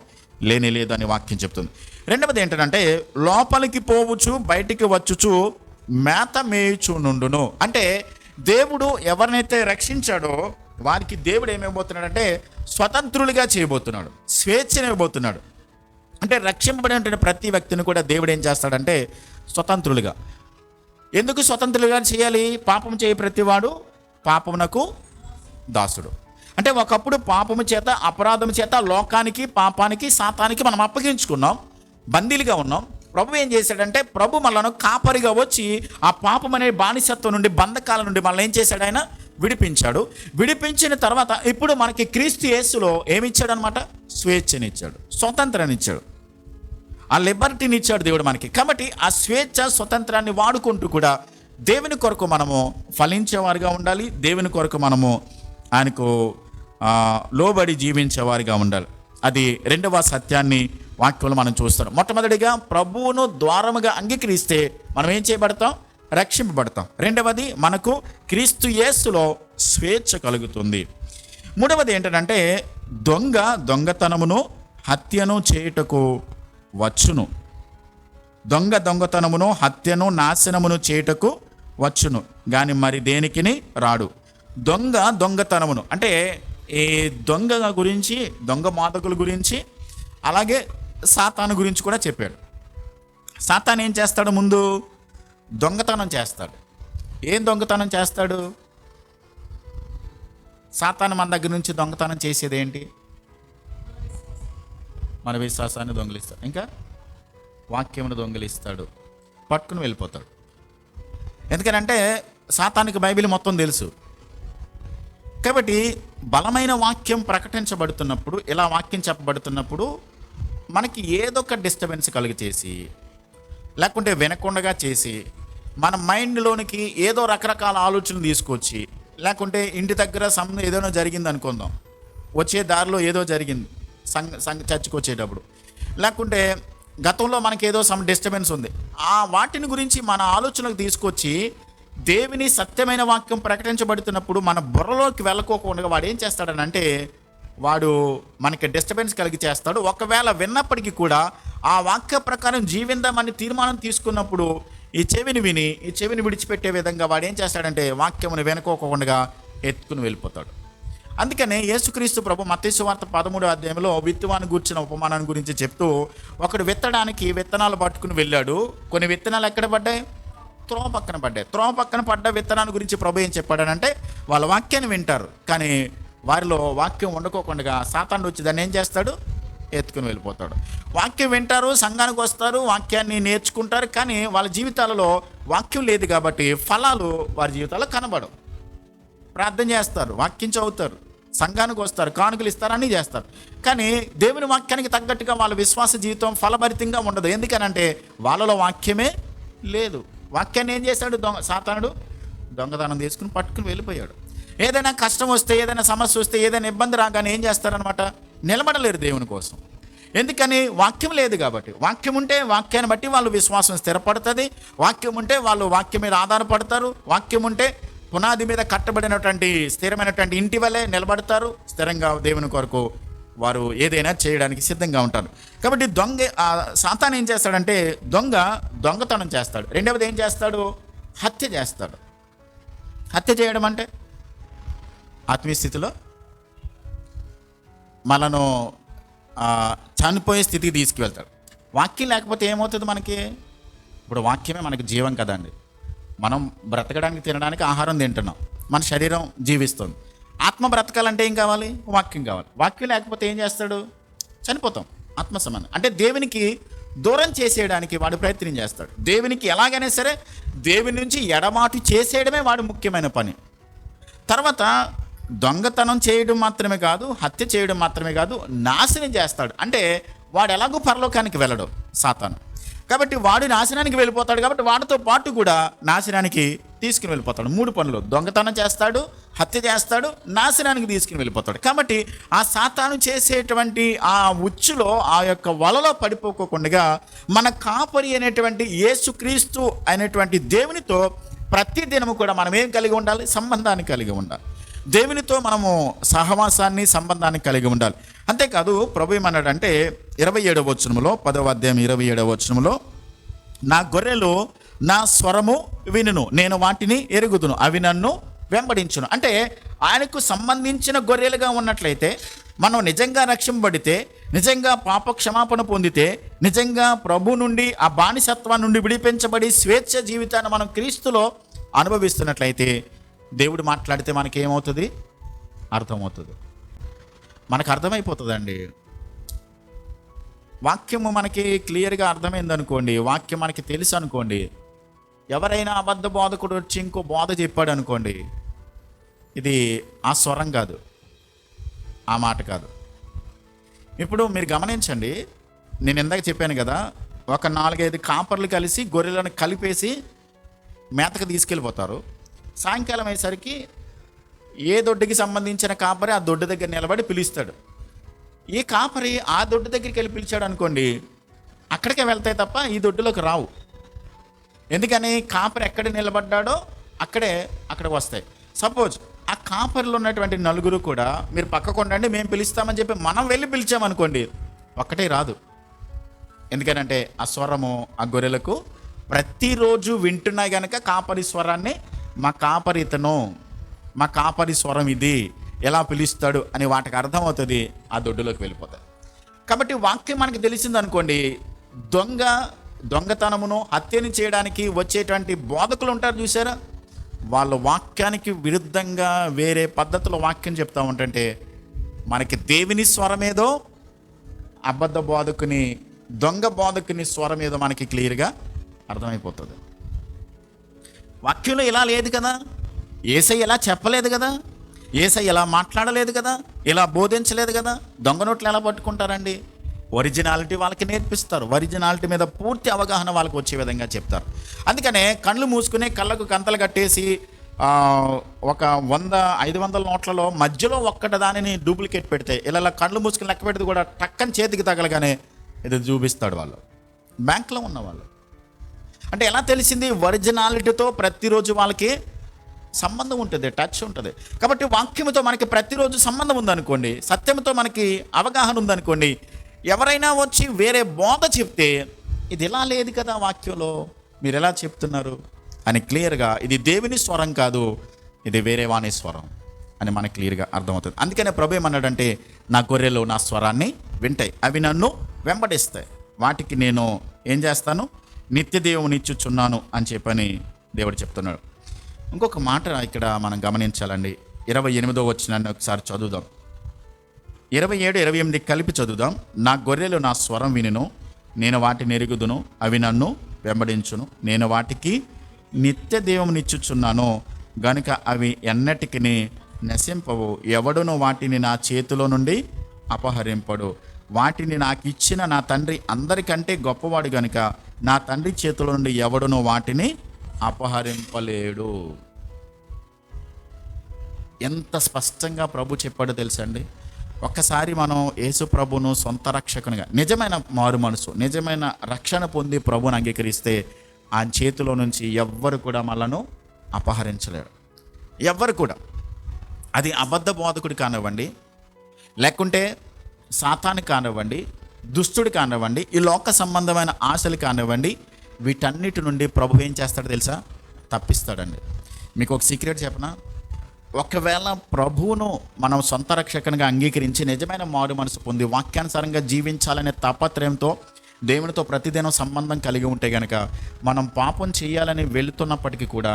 లేనేలేదు అని వాక్యం చెప్తుంది. రెండవది ఏంటంటే, లోపలికి పోవచ్చు బయటికి వచ్చుచు మేత మేయుచు నుండును. అంటే దేవుడు ఎవరినైతే రక్షించాడో వారికి దేవుడు ఏమైపోతున్నాడంటే స్వతంత్రులుగా చేయబోతున్నాడు, స్వేచ్ఛనివ్వబోతున్నాడు. అంటే రక్షింపబడిన ప్రతి వ్యక్తిని కూడా దేవుడు ఏం చేస్తాడంటే స్వతంత్రులుగా. ఎందుకు స్వతంత్రులుగా చేయాలి? పాపం చేయ ప్రతివాడు పాపమునకు దాసుడు. అంటే ఒకప్పుడు పాపము చేత, అపరాధము చేత లోకానికి, పాపానికి, సాతానికి మనం అప్పగించుకున్నాం, బందీలుగా ఉన్నాం. ప్రభు ఏం చేశాడంటే ప్రభు మనలను కాపరిగా వచ్చి ఆ పాపం అనే బానిసత్వం నుండి, బంధకాల నుండి మనల్ని ఏం చేశాడు? ఆయన విడిపించాడు. విడిపించిన తర్వాత ఇప్పుడు మనకి క్రీస్తు యేసులో ఏమిచ్చాడు అనమాట? స్వేచ్ఛనిచ్చాడు, స్వతంత్రాన్ని ఇచ్చాడు, ఆ లిబర్టీని ఇచ్చాడు దేవుడు మనకి. కాబట్టి ఆ స్వేచ్ఛ, స్వతంత్రాన్ని వాడుకుంటూ కూడా దేవుని కొరకు మనము ఫలించేవారిగా ఉండాలి. దేవుని కొరకు మనము ఆయనకు లోబడి జీవించేవారిగా ఉండాలి. అది రెండవ సత్యాన్ని వాక్యంలో మనం చూస్తాం. మొట్టమొదటిగా ప్రభువును ద్వారముగా అంగీకరిస్తే మనం ఏం చేయబడతాం? రక్షింపబడతాం. రెండవది మనకు క్రీస్తు యేసులో స్వేచ్ఛ కలుగుతుంది. మూడవది ఏంటంటే దొంగతనమును హత్యను చేయుటకు వచ్చును. దొంగతనమును హత్యను నాశనమును చేయుటకు వచ్చును కానీ మరి దేనికిని రాడు. దొంగతనమును అంటే ఈ దొంగ గురించి, దొంగ మాదకుల గురించి, అలాగే సాతాను గురించి కూడా చెప్పాడు. సాతాను ఏం చేస్తాడు? ముందు దొంగతనం చేస్తాడు. ఏం దొంగతనం చేస్తాడు? సాతాను మన దగ్గర నుంచి దొంగతనం చేసేది ఏంటి? మన విశ్వాసాన్ని దొంగిలిస్తాడు, ఇంకా వాక్యమును దొంగిలిస్తాడు, పట్టుకుని వెళ్ళిపోతాడు. ఎందుకనంటే సాతానికి బైబిల్ మొత్తం తెలుసు. కాబట్టి బలమైన వాక్యం ప్రకటించబడుతున్నప్పుడు, ఇలా వాక్యం చెప్పబడుతున్నప్పుడు మనకి ఏదో ఒక డిస్టర్బెన్స్ కలిగి చేసి, లేకుంటే వినకుండగా చేసి, మన మైండ్లోనికి ఏదో రకరకాల ఆలోచనలు తీసుకొచ్చి, లేకుంటే ఇంటి దగ్గర ఏదైనా జరిగింది అనుకుందాం, వచ్చే దారిలో ఏదో జరిగింది చర్చికి వచ్చేటప్పుడు, లేకుంటే గతంలో మనకి ఏదో డిస్టర్బెన్స్ ఉంది, ఆ వాటిని గురించి మన ఆలోచనకు తీసుకొచ్చి దేవుని సత్యమైన వాక్యం ప్రకటించబడుతున్నప్పుడు మన బుర్రలోకి వెళ్ళకోకుండా వాడు ఏం చేస్తాడనంటే వాడు మనకి డిస్టర్బెన్స్ కలిగి చేస్తాడు. ఒకవేళ విన్నప్పటికీ కూడా ఆ వాక్య ప్రకారం జీవిందామని తీర్మానం తీసుకున్నప్పుడు ఈ చెవిని విడిచిపెట్టే విధంగా వాడు ఏం చేస్తాడంటే వాక్యమును వెనుకోకుండా ఎత్తుకుని వెళ్ళిపోతాడు. అందుకనే యేసుక్రీస్తు ప్రభు మత్తయి సువార్త 13వ అధ్యాయంలో విత్తువాని గూర్చిన ఉపమానాన్ని గురించి చెప్తూ, ఒకడు విత్తడానికి విత్తనాలు పట్టుకుని వెళ్ళాడు. కొన్ని విత్తనాలు ఎక్కడ పడ్డాయి? త్రోవ పక్కన పడ్డాయి. త్రోవ పక్కన పడ్డ విత్తనాన్ని గురించి ప్రభు ఏం చెప్పాడనంటే వాళ్ళ వాక్యాన్ని వింటారు, కానీ వారిలో వాక్యం వండుకోకుండా సాతానుడు వచ్చి దాన్ని ఏం చేస్తాడు? ఎత్తుకుని వెళ్ళిపోతాడు. వాక్యం వింటారు, సంఘానికి వస్తారు, వాక్యాన్ని నేర్చుకుంటారు, కానీ వాళ్ళ జీవితాలలో వాక్యం లేదు కాబట్టి ఫలాలు వారి జీవితాల్లో కనబడవు. ప్రార్థన చేస్తారు, వాక్యం చదువుతారు, సంఘానికి వస్తారు, కానుకలు ఇస్తారు, అన్నీ చేస్తారు, కానీ దేవుని వాక్యానికి తగ్గట్టుగా వాళ్ళ విశ్వాస జీవితం ఫలభరితంగా ఉండదు. ఎందుకనంటే వాళ్ళలో వాక్యమే లేదు. వాక్యాన్ని ఏం చేశాడు? సాతానుడు దొంగతనం తీసుకుని పట్టుకుని వెళ్ళిపోయాడు. ఏదైనా కష్టం వస్తే, ఏదైనా సమస్య వస్తే, ఏదైనా ఇబ్బంది రాగానే ఏం చేస్తారనమాట? నిలబడలేరు దేవుని కోసం. ఎందుకని? వాక్యం లేదు కాబట్టి. వాక్యం ఉంటే వాక్యాన్ని బట్టి వాళ్ళు విశ్వాసం స్థిరపడుతుంది. వాక్యం ఉంటే వాళ్ళు వాక్యం మీద ఆధారపడతారు. వాక్యం ఉంటే పునాది మీద కట్టబడినటువంటి స్థిరమైనటువంటి ఇంటి వల్లే నిలబడతారు. స్థిరంగా దేవుని కొరకు వారు ఏదైనా చేయడానికి సిద్ధంగా ఉంటారు. కాబట్టి సాతాను ఏం చేస్తాడంటే, దొంగతనం చేస్తాడు. రెండవది ఏం చేస్తాడు? హత్య చేస్తాడు. హత్య చేయడం అంటే ఆత్మీయ స్థితిలో మనను చనిపోయే స్థితికి తీసుకువెళ్తాడు. వాక్యం లేకపోతే ఏమవుతుంది మనకి? ఇప్పుడు వాక్యమే మనకి జీవం కదండి. మనం బ్రతకడానికి, తినడానికి ఆహారం తింటున్నాం, మన శరీరం జీవిస్తుంది. ఆత్మ బ్రతకాలంటే ఏం కావాలి? వాక్యం కావాలి. వాక్యం లేకపోతే ఏం చేస్తాడు? చనిపోతాం. ఆత్మ సమానం అంటే దేవునికి దూరం చేసేయడానికి వాడు ప్రయత్నం చేస్తాడు. దేవునికి ఎలాగైనా సరే దేవుని నుంచి ఎడమాటు చేసేయడమే వాడు ముఖ్యమైన పని. తర్వాత దొంగతనం చేయడం మాత్రమే కాదు, హత్య చేయడం మాత్రమే కాదు, నాశనం చేస్తాడు. అంటే వాడు ఎలాగో పరలోకానికి వెళ్ళడు సాతాను. కాబట్టి వాడు నాశనానికి వెళ్ళిపోతాడు. కాబట్టి వాడితో పాటు కూడా నాశనానికి తీసుకుని వెళ్ళిపోతాడు. 3 పనులు: దొంగతనం చేస్తాడు, హత్య చేస్తాడు, నాశనానికి తీసుకుని వెళ్ళిపోతాడు. కాబట్టి ఆ సాతాను చేసేటువంటి ఆ ఉచ్చులో, ఆ యొక్క వలలో పడిపోకుండా మన కాపరి అనేటువంటి యేసుక్రీస్తు అనేటువంటి దేవునితో ప్రతి దినము కూడా మనం ఏం కలిగి ఉండాలి? సంబంధాన్ని కలిగి ఉండాలి. దేవునితో మనము సహవాసాన్ని, సంబంధాన్ని కలిగి ఉండాలి. అంతేకాదు ప్రభు ఏమన్నాడంటే 27వ వచనంలో, 10వ అధ్యాయం 27వ వచనంలో, నా గొర్రెలు నా స్వరము వినును, నేను వాటిని ఎరుగుదును, అవి నన్ను వెంబడించును. అంటే ఆయనకు సంబంధించిన గొర్రెలుగా ఉన్నట్లయితే, మనం నిజంగా రక్షింపబడితే, నిజంగా పాప క్షమాపణ పొందితే, నిజంగా ప్రభు నుండి ఆ బానిసత్వం నుండి విడిపించబడి స్వేచ్ఛ జీవితాన్ని మనం క్రీస్తులో అనుభవిస్తున్నట్లయితే, దేవుడు మాట్లాడితే మనకి ఏమవుతుంది? అర్థమవుతుంది. మనకు అర్థమైపోతుందండి. వాక్యము మనకి క్లియర్గా అర్థమైందనుకోండి, వాక్యం మనకి తెలుసు అనుకోండి, ఎవరైనా అబద్ధ బోధకుడు వచ్చి ఇంకో బోధ చెప్పాడు అనుకోండి, ఇది ఆ స్వరం కాదు, ఆ మాట కాదు. ఇప్పుడు మీరు గమనించండి, నేను ఇందాక చెప్పాను కదా, ఒక 4-5 కాపర్లు కలిసి గొర్రెలను కలిపేసి మేతకు తీసుకెళ్ళిపోతారు. సాయంకాలం అయ్యేసరికి ఏ దొడ్డికి సంబంధించిన కాపరి ఆ దొడ్డు దగ్గర నిలబడి పిలుస్తాడు. ఈ కాపరి ఆ దొడ్డు దగ్గరికి వెళ్ళి పిలిచాడు అనుకోండి, అక్కడికే వెళ్తాయి తప్ప ఈ దొడ్డులోకి రావు. ఎందుకని? కాపరి ఎక్కడ నిలబడ్డాడో అక్కడికి వస్తాయి. సపోజ్ ఆ కాపరిలో ఉన్నటువంటి 4 కూడా మీరు పక్కకు ఉండండి, మేము పిలుస్తామని చెప్పి మనం వెళ్ళి పిలిచామనుకోండి, ఒక్కటే రాదు. ఎందుకనంటే ఆ స్వరము ఆ గొర్రెలకు ప్రతిరోజు వింటున్నాయి కనుక కాపరి స్వరాన్ని, మా కాపరి ఇతను, మా కాపరి స్వరం ఇది, ఎలా పిలుస్తాడు అని వాటికి అర్థమవుతుంది, ఆ దొడ్డులోకి వెళ్ళిపోతాయి. కాబట్టి వాక్యం మనకి తెలిసింది అనుకోండి, దొంగతనమును హత్యని చేయడానికి వచ్చేటువంటి బోధకులు ఉంటారు చూసారా, వాళ్ళ వాక్యానికి విరుద్ధంగా వేరే పద్ధతిలో వాక్యం చెప్తా ఉంటుంటే మనకి దేవుని స్వరమేదో, అబద్ధ బోధకుని, దొంగ బోధకుని స్వరమేదో మనకి క్లియర్గా అర్థమైపోతుంది. వాక్యంలో ఇలా లేదు కదా, యేసయ్య ఇలా చెప్పలేదు కదా, యేసయ్య ఇలా మాట్లాడలేదు కదా, ఇలా బోధించలేదు కదా. దొంగ నోట్లు ఎలా పట్టుకుంటారండి? ఒరిజినాలిటీ వాళ్ళకి నేర్పిస్తారు. ఒరిజినాలిటీ మీద పూర్తి అవగాహన వాళ్ళకి వచ్చే విధంగా చెప్తారు. అందుకనే కళ్ళు మూసుకుని కళ్ళకు కంతలు కట్టేసి ఒక 100-500 నోట్లలో మధ్యలో ఒక్కటి దానిని డూప్లికేట్ పెడితే, ఇలా కళ్ళు మూసుకుని లెక్క పెడితే కూడా టక్కని చేతికి తగలగానే ఇది చూపిస్తాడు వాళ్ళు, బ్యాంక్లో ఉన్నవాళ్ళు. అంటే ఎలా తెలిసింది? ఒరిజినాలిటీతో ప్రతిరోజు వాళ్ళకి సంబంధం ఉంటుంది, టచ్ ఉంటుంది. కాబట్టి వాక్యముతో మనకి ప్రతిరోజు సంబంధం ఉందనుకోండి, సత్యంతో మనకి అవగాహన ఉందనుకోండి, ఎవరైనా వచ్చి వేరే బోధ చెప్తే ఇది ఇలా లేదు కదా వాక్యంలో, మీరు ఎలా చెప్తున్నారు అని క్లియర్గా, ఇది దేవుని స్వరం కాదు, ఇది వేరే వాణి స్వరం అని మనకు క్లియర్గా అర్థమవుతుంది. అందుకనే ప్రభు ఏమన్నాడంటే, నా గొర్రెలు నా స్వరాన్ని వింటాయి, అవి నన్ను వెంబడిస్తాయి, వాటికి నేను ఏం చేస్తాను? నిత్యదేవునిచ్చుచున్నాను అని చెప్పని దేవుడు చెప్తున్నాడు. ఇంకొక మాట ఇక్కడ మనం గమనించాలండి. 28వ వచనాన్ని ఒకసారి చదువుదాం. 27-28 కలిపి చదువుదాం. నా గొర్రెలు నా స్వరం వినును, నేను వాటిని ఎరుగుదును, అవి నన్ను వెంబడించును, నేను వాటికి నిత్యదేవునిచ్చుచున్నాను గనుక అవి ఎన్నటికి నశింపవు, ఎవడును వాటిని నా చేతిలో నుండి అపహరింపడు. వాటిని నాకు ఇచ్చిన నా తండ్రి అందరికంటే గొప్పవాడు గనుక నా తండ్రి చేతిలో నుండి ఎవడును వాటిని అపహరింపలేడు. ఎంత స్పష్టంగా ప్రభు చెప్పాడో తెలుసండి. ఒక్కసారి మనం యేసు ప్రభును సొంత రక్షకునిగా, నిజమైన మారు మనసు, నిజమైన రక్షణ పొంది ప్రభుని అంగీకరిస్తే ఆయన చేతిలో నుంచి ఎవ్వరు కూడా మనలను అపహరించలేరు. ఎవ్వరు కూడా. అది అబద్ధ బోధకుడు కానివ్వండి, లేకుంటే సాతాను కానివ్వండి, దుష్టుడు కానివ్వండి, ఈ లోక సంబంధమైన ఆశలు కానివ్వండి, వీటన్నిటి నుండి ప్రభు ఏం చేస్తాడో తెలుసా? తప్పిస్తాడండి. మీకు ఒక సీక్రెట్ చెప్పనా? ఒకవేళ ప్రభువును మనం సొంత రక్షకునిగా అంగీకరించి నిజమైన మారు మనసు పొంది వాక్యానుసారంగా జీవించాలనే తాపత్రయంతో దేవునితో ప్రతిదినం సంబంధం కలిగి ఉంటే గనక మనం పాపం చేయాలని వెళుతున్నప్పటికీ కూడా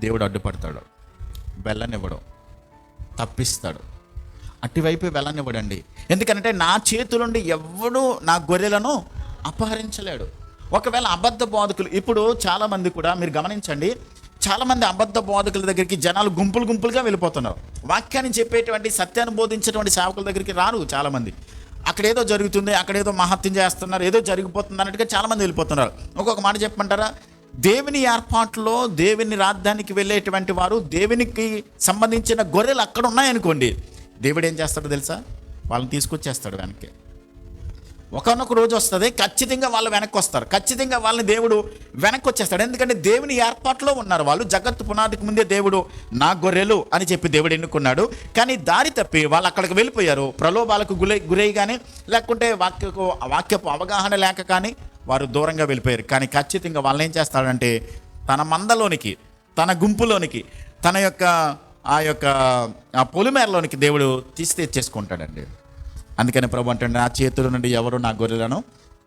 దేవుడు అడ్డుపడతాడు, వెళ్ళనివ్వడు, తప్పిస్తాడు. అటువైపు వెళ్ళనివ్వడండి. ఎందుకంటే నా చేతులుండి ఎవడు నా గొర్రెలను అపహరించలేడు. ఒకవేళ అబద్ధ బోధకులు, ఇప్పుడు చాలామంది కూడా మీరు గమనించండి, చాలామంది అబద్ధ బోధకుల దగ్గరికి జనాలు గుంపులు గుంపులుగా వెళ్ళిపోతున్నారు. వాక్యాన్ని చెప్పేటువంటి, సత్యాన్ని బోధించేటువంటి సేవకుల దగ్గరికి రారు చాలామంది. అక్కడేదో జరుగుతుంది, అక్కడేదో మహత్యం చేస్తున్నారు, ఏదో జరిగిపోతుంది అన్నట్టుగా చాలామంది వెళ్ళిపోతున్నారు. ఒక్కొక్క మాట చెప్పమంటారా? దేవుని ఏర్పాట్లో దేవుని రాజ్యానికి వెళ్ళేటువంటి వారు, దేవునికి సంబంధించిన గొర్రెలు అక్కడ ఉన్నాయనుకోండి, దేవుడు ఏం చేస్తాడో తెలుసా? వాళ్ళని తీసుకొచ్చేస్తాడు వెనక్కి. ఒకనొక రోజు వస్తుంది, ఖచ్చితంగా వాళ్ళు వెనక్కి వస్తారు, ఖచ్చితంగా వాళ్ళని దేవుడు వెనక్కి వచ్చేస్తాడు. ఎందుకంటే దేవుని ఏర్పాట్లో ఉన్నారు వాళ్ళు. జగత్తు పునాదికి ముందే దేవుడు నా గొర్రెలు అని చెప్పి దేవుడు ఎన్నుకున్నాడు. కానీ దారి తప్పి వాళ్ళు అక్కడికి వెళ్ళిపోయారు. ప్రలోభాలకు గురై కానీ, లేకుంటే వాక్యపు అవగాహన లేక కానీ వారు దూరంగా వెళ్ళిపోయారు. కానీ ఖచ్చితంగా వాళ్ళని ఏం చేస్తాడంటే తన మందలోనికి, తన గుంపులోనికి, తన యొక్క ఆ పొలిమేరలోనికి దేవుడు తెచ్చేసుకుంటాడండి. అందుకని ప్రభు అంటాడు, నా చేతుల నుండి ఎవరు నా గొర్రెలను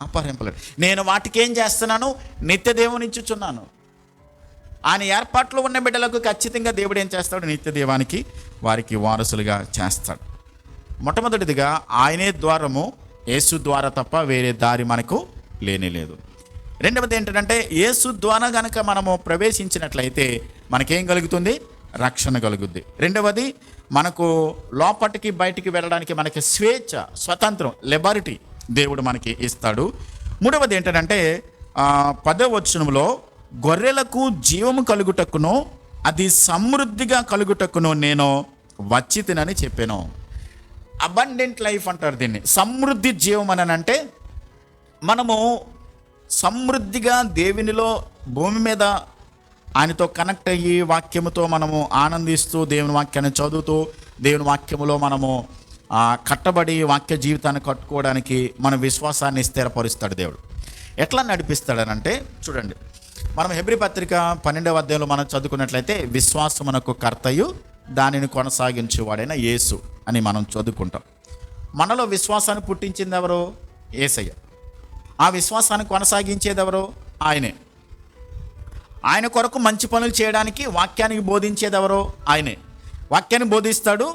అపహరింపలేడు. నేను వాటికి ఏం చేస్తున్నాను? నిత్య దేవునిచ్చుచున్నాను. ఆయన ఏర్పాట్లో ఉన్న బిడ్డలకు ఖచ్చితంగా దేవుడు ఏం చేస్తాడు? నిత్య దేవానికి వారికి వారసులుగా చేస్తాడు. మొట్టమొదటిదిగా ఆయనే ద్వారము, యేసు ద్వారా తప్ప వేరే దారి మనకు లేనేలేదు. రెండవది ఏంటంటే యేసు ద్వారా కనుక మనము ప్రవేశించినట్లయితే మనకేం కలుగుతుంది? రక్షణ కలుగుద్ది. రెండవది, మనకు లోపటికి బయటికి వెళ్ళడానికి మనకి స్వేచ్ఛ, స్వతంత్రం, లిబర్టీ దేవుడు మనకి ఇస్తాడు. మూడవది ఏంటంటే 10వ వచనంలో గొర్రెలకు జీవము కలుగుటకును అది సమృద్ధిగా కలుగుటకును నేను వచ్చి తినని చెప్పాను. అబండెంట్ లైఫ్ అంటారు దీన్ని. సమృద్ధి జీవం అని అంటే మనము సమృద్ధిగా దేవునిలో భూమి మీద ఆయనతో కనెక్ట్ అయ్యి వాక్యముతో మనము ఆనందిస్తూ దేవుని వాక్యాన్ని చదువుతూ దేవుని వాక్యములో మనము కట్టబడి వాక్య జీవితాన్ని కట్టుకోవడానికి మన విశ్వాసాన్ని స్థిరపరుస్తాడు దేవుడు. ఎట్లా నడిపిస్తాడనంటే చూడండి, మనం హెబ్రీ పత్రిక 12వ అధ్యాయంలో మనం చదువుకున్నట్లయితే విశ్వాసమునకు కర్తయు దానిని కొనసాగించేవాడైన యేసు అని మనం చదువుకుంటాం. మనలో విశ్వాసాన్ని పుట్టించింది ఎవరు? యేసయ్య. ఆ విశ్వాసాన్ని కొనసాగించేది ఎవరు? ఆయనే. ఆయన కొరకు మంచి పనులు చేయడానికి వాక్యానికి బోధించేది ఎవరో? ఆయనే. వాక్యాన్ని బోధిస్తాడు.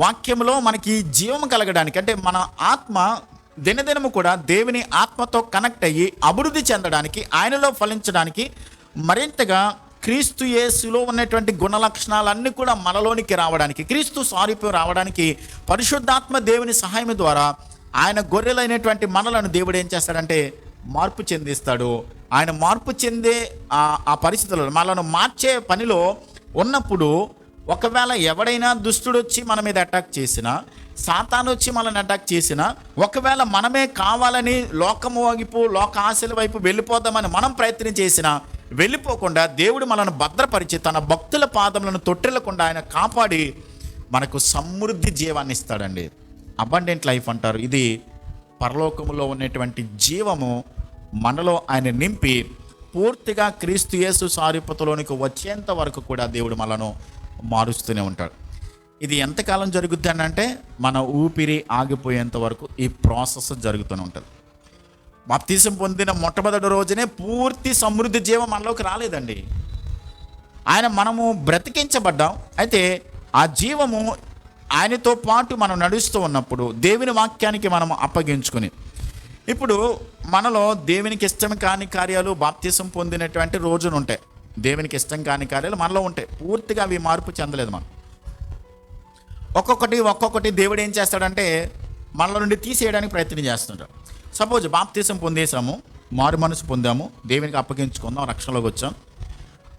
వాక్యంలో మనకి జీవం కలగడానికి, అంటే మన ఆత్మ దినదినము కూడా దేవుని ఆత్మతో కనెక్ట్ అయ్యి అభివృద్ధి చెందడానికి, ఆయనలో ఫలించడానికి, మరింతగా క్రీస్తు యేసులో ఉన్నటువంటి గుణ లక్షణాలన్నీ కూడా మనలోనికి రావడానికి, క్రీస్తు సారూప్యం రావడానికి పరిశుద్ధాత్మ దేవుని సహాయం ద్వారా ఆయన గొర్రెలైనటువంటి మనలను దేవుడు ఏం చేస్తాడంటే మార్పు చెందిస్తాడు. ఆయన మార్పు చెందే ఆ పరిస్థితుల్లో మనను మార్చే పనిలో ఉన్నప్పుడు, ఒకవేళ ఎవడైనా దుష్టుడు వచ్చి మన మీద అటాక్ చేసినా, సాతాను వచ్చి మనల్ని అటాక్ చేసినా, ఒకవేళ మనమే కావాలని లోకము వైపు, లోక ఆశల వైపు వెళ్ళిపోదామని మనం ప్రయత్నం చేసినా వెళ్ళిపోకుండా దేవుడు మనల్ని భద్రపరిచి తన భక్తుల పాదములను తొట్టిల్లకుండా ఆయన కాపాడి మనకు సమృద్ధి జీవాన్ని ఇస్తాడండి. అబండెంట్ లైఫ్ అంటారు. ఇది పరలోకములో ఉన్నటువంటి జీవము మనలో ఆయన నింపి పూర్తిగా క్రీస్తు యేసు సారూప్యతలోనికి వచ్చేంత వరకు కూడా దేవుడు మనను మారుస్తూనే ఉంటాడు. ఇది ఎంతకాలం జరుగుద్ది అంటే మన ఊపిరి ఆగిపోయేంత వరకు ఈ ప్రాసెస్ జరుగుతూనే ఉంటుంది. బాప్తిసం పొందిన మొట్టమొదటి రోజునే పూర్తి సమృద్ధి జీవం మనలోకి రాలేదండి. మనము బ్రతికించబడ్డాం. అయితే ఆ జీవము ఆయనతో పాటు మనం నడుస్తూ ఉన్నప్పుడు దేవుని వాక్యానికి మనం అప్పగించుకుని, ఇప్పుడు మనలో దేవునికి ఇష్టం కాని కార్యాలు బాప్తిసం పొందినటువంటి రోజులు ఉంటాయి. దేవునికి ఇష్టం కాని కార్యాలు మనలో ఉంటాయి. పూర్తిగా అవి మార్పు చెందలేదు. మనం ఒక్కొక్కటి దేవుడు ఏం చేస్తాడంటే మనలో నుండి తీసేయడానికి ప్రయత్నం చేస్తుంటాడు. సపోజ్ బాప్తిసం పొందేసాము, మారు మనసు పొందాము, దేవునికి అప్పగించుకుందాం, రక్షణలోకి వచ్చాం.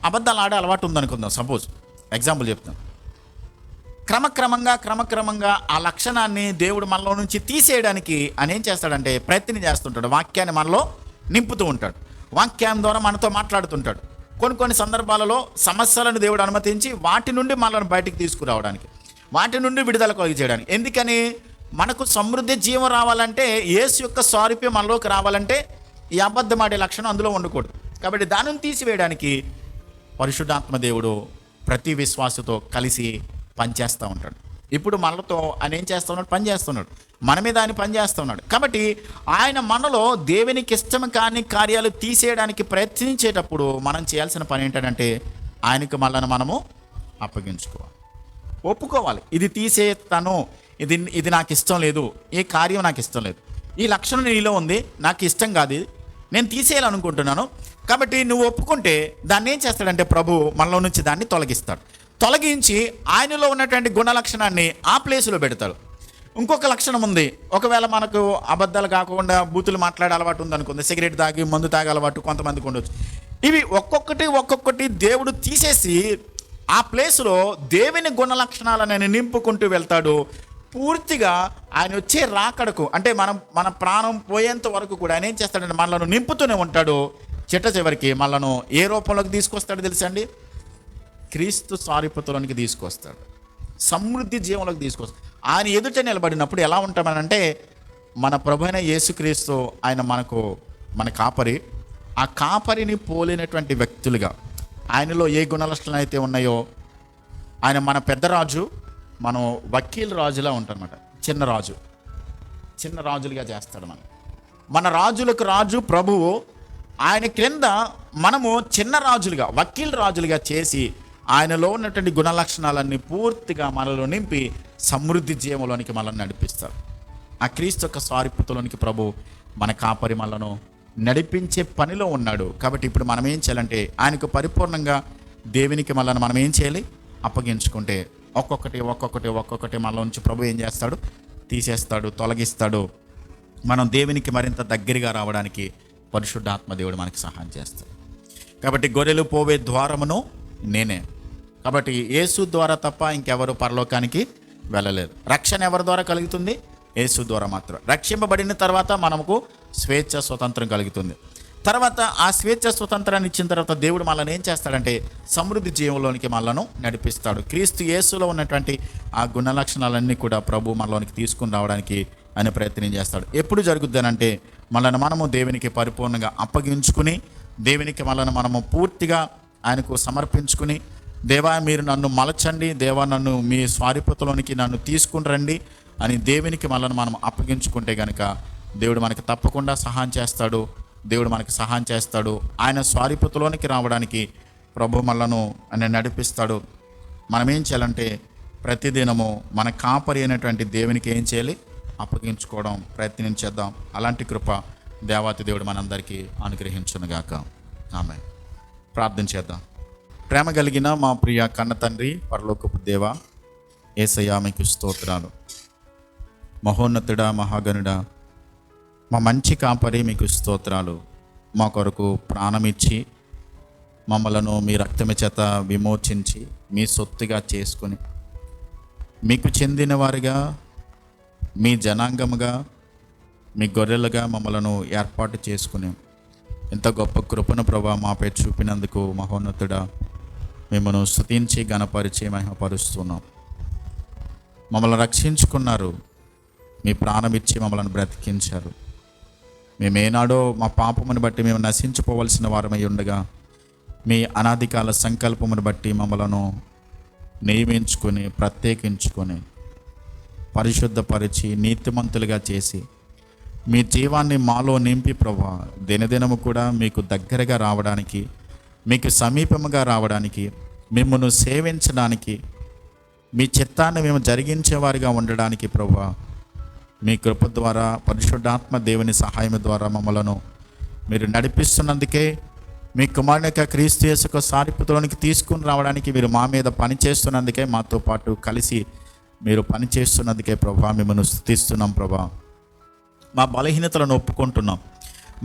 అబద్ధాలు ఆడే అలవాటు ఉందనుకుందాం. సపోజ్ ఎగ్జాంపుల్ చెప్తాను. క్రమక్రమంగా ఆ లక్షణాన్ని దేవుడు మనలో నుంచి తీసేయడానికి అని ఏం చేస్తాడంటే ప్రయత్నం చేస్తుంటాడు. వాక్యాన్ని మనలో నింపుతూ ఉంటాడు. వాక్యం ద్వారా మనతో మాట్లాడుతుంటాడు. కొన్ని సందర్భాలలో సమస్యలను దేవుడు అనుమతించి వాటి నుండి మనల్ని బయటికి తీసుకురావడానికి, వాటి నుండి విడుదల కలిగి చేయడానికి. ఎందుకని? మనకు సమృద్ధి జీవం రావాలంటే, యేసు యొక్క స్వారూప్యం మనలోకి రావాలంటే ఈ అబద్ధమాడే లక్షణం అందులో ఉండకూడదు. కాబట్టి దానిని తీసివేయడానికి పరిశుద్ధాత్మ దేవుడు ప్రతి విశ్వాసతో కలిసి పనిచేస్తూ ఉంటాడు. ఇప్పుడు మనలతో ఆయన ఏం చేస్తున్నాడు? పనిచేస్తున్నాడు. మన మీద ఆయన పనిచేస్తున్నాడు. కాబట్టి ఆయన మనలో దేవునికి ఇష్టం కాని కార్యాలు తీసేయడానికి ప్రయత్నించేటప్పుడు మనం చేయాల్సిన పని ఏంటంటే ఆయనకు మనల్ని మనము అప్పగించుకోవాలి, ఒప్పుకోవాలి. ఇది తీసేస్తాను, ఇది నాకు ఇష్టం లేదు, ఈ కార్యం నాకు ఇష్టం లేదు, ఈ లక్షణం నీలో ఉంది, నాకు ఇష్టం కాదు, నేను తీసేయాలనుకుంటున్నాను. కాబట్టి నువ్వు ఒప్పుకుంటే దాన్ని ఏం చేస్తాడంటే ప్రభు మనలో నుంచి దాన్ని తొలగించి ఆయనలో ఉన్నటువంటి గుణ లక్షణాన్ని ఆ ప్లేసులో పెడతాడు. ఇంకొక లక్షణం ఉంది. ఒకవేళ మనకు అబద్ధాలు కాకుండా బూతులు మాట్లాడే అలవాటు ఉందనుకుంది, సిగరెట్ తాగి మందు తాగే అలవాటు కొంతమందికి ఉండొచ్చు. ఇవి ఒక్కొక్కటి దేవుడు తీసేసి ఆ ప్లేసులో దేవుని గుణ లక్షణాలను నింపుకుంటూ వెళ్తాడు. పూర్తిగా ఆయన వచ్చే రాకడకు, అంటే మన ప్రాణం పోయేంత వరకు కూడా ఆయన ఏం చేస్తాడంటే మనలను నింపుతూనే ఉంటాడు. చివరికి మనలను ఏ రూపంలోకి తీసుకొస్తాడు తెలుసండి? క్రీస్తు సారూప్యతలోనికి తీసుకొస్తాడు, సమృద్ధి జీవంలోకి తీసుకొస్తాడు. ఆయన ఎదుట నిలబడినప్పుడు ఎలా ఉంటామనంటే మన ప్రభువైన యేసుక్రీస్తు ఆయన మన కాపరి, ఆ కాపరిని పోలినటువంటి వ్యక్తులుగా ఆయనలో ఏ గుణలక్షణాలు అయితే ఉన్నాయో, ఆయన మన పెద్ద రాజు, మనం వకీల్ రాజులా ఉంటామన్నమాట. చిన్న రాజులుగా చేస్తాడు. మన రాజులకు రాజు ప్రభువు, ఆయన క్రింద మనము చిన్న రాజులుగా, వకీల్ రాజులుగా చేసి ఆయనలో ఉన్నటువంటి గుణలక్షణాలన్నీ పూర్తిగా మనలో నింపి సమృద్ధి జీవంలోనికి మనల్ని నడిపిస్తారు. ఆ క్రీస్తు యొక్క స్వారూప్యతలోనికి ప్రభు మన కాపరి మనలను నడిపించే పనిలో ఉన్నాడు. కాబట్టి ఇప్పుడు మనం ఏం చేయాలంటే ఆయనకు పరిపూర్ణంగా దేవునికి మనల్ని మనం ఏం చేయాలి? అప్పగించుకుంటే ఒక్కొక్కటి మనలో నుంచి ప్రభు ఏం చేస్తాడు? తీసేస్తాడు, తొలగిస్తాడు. మనం దేవునికి మరింత దగ్గరగా రావడానికి పరిశుద్ధాత్మ దేవుడు మనకి సహాయం చేస్తాడు. కాబట్టి గొర్రెలు పోవే ద్వారమును నేనే. కాబట్టి యేసు ద్వారా తప్ప ఇంకెవరు పరలోకానికి వెళ్ళలేదు. రక్షణ ఎవరి ద్వారా కలుగుతుంది? యేసు ద్వారా మాత్రం. రక్షింపబడిన తర్వాత మనకు స్వేచ్ఛ స్వతంత్రం కలుగుతుంది. తర్వాత ఆ స్వేచ్ఛ స్వతంత్రాన్ని ఇచ్చిన తర్వాత దేవుడు మనల్ని ఏం చేస్తాడంటే సమృద్ధి జీవంలోనికి మనలను నడిపిస్తాడు. క్రీస్తు యేసులో ఉన్నటువంటి ఆ గుణ లక్షణాలన్నీ కూడా ప్రభు మనలోనికి తీసుకుని రావడానికి ఆయన ప్రయత్నం చేస్తాడు. ఎప్పుడు జరుగుద్దనంటే మనము దేవునికి పరిపూర్ణంగా అప్పగించుకుని, దేవునికి మనము పూర్తిగా ఆయనకు సమర్పించుకుని, దేవా మీరు నన్ను మలచండి, దేవా నన్ను మీ స్వారూప్యతలోనికి నన్ను తీసుకుని రండి అని దేవునికి మనం అప్పగించుకుంటే కనుక దేవుడు మనకి తప్పకుండా సహాయం చేస్తాడు. దేవుడు మనకి సహాయం చేస్తాడు. ఆయన స్వారూప్యతలోనికి రావడానికి ప్రభు మనలను ఆయన నడిపిస్తాడు. మనం ఏం చేయాలంటే ప్రతిదినము మన కాపరి అయినటువంటి దేవునికి ఏం చేయాలి? అప్పగించుకోవడం ప్రయత్నించేద్దాం. అలాంటి కృప దేవాతి దేవుడు మనందరికీ అనుగ్రహించునుగాక. ఆమేన్. ప్రార్థన చేద్దాం. ప్రేమ కలిగిన మా ప్రియ కన్న తండ్రి, పరలోకపు దేవా, యేసయ్యా మీకు స్తోత్రాలు. మహోన్నతుడా, మహాగణుడా, మా మంచి కాపరి మీకు స్తోత్రాలు. మా కొరకు ప్రాణమిచ్చి మమ్మలను మీ రక్తమి చేత విమోచించి మీ సొత్తుగా చేసుకుని మీకు చెందిన వారిగా, మీ జనాంగముగా, మీ గొర్రెలుగా మమ్మలను ఏర్పాటు చేసుకుని ఎంత గొప్ప కృపను ప్రభా మాపై చూపినందుకు మహోన్నతుడా మిమ్మల్ని స్తుతించి ఘనపరిచి మహిమపరుస్తున్నాం. మమ్మల్ని రక్షించుకున్నారు, మీ ప్రాణమిచ్చి మమ్మల్ని బ్రతికించారు. మేమేనాడో మా పాపమును బట్టి మేము నశించిపోవలసిన వారమై ఉండగా మీ అనాదికాల సంకల్పమును బట్టి మమ్మలను నియమించుకొని ప్రత్యేకించుకొని పరిశుద్ధపరిచి నీతిమంతులుగా చేసి మీ జీవాన్ని మాలో నింపి ప్రభా దినదినము కూడా మీకు దగ్గరగా రావడానికి, మీకు సమీపముగా రావడానికి, మిమ్మల్ని సేవించడానికి, మీ చిత్తాన్ని మేము జరిగించేవారిగా ఉండడానికి ప్రభా మీ కృప ద్వారా పరిశుద్ధాత్మ దేవుని సహాయం ద్వారా మమ్మలను మీరు నడిపిస్తున్నందుకే, మీ కుమారుని యొక్క క్రీస్తు యేసు సారూప్యతలోనికి తీసుకుని రావడానికి మీరు మా మీద పనిచేస్తున్నందుకే, మాతో పాటు కలిసి మీరు పనిచేస్తున్నందుకే ప్రభా మిమ్మల్ని స్తుతిస్తున్నాం. ప్రభా మా బలహీనతలను ఒప్పుకుంటున్నాం,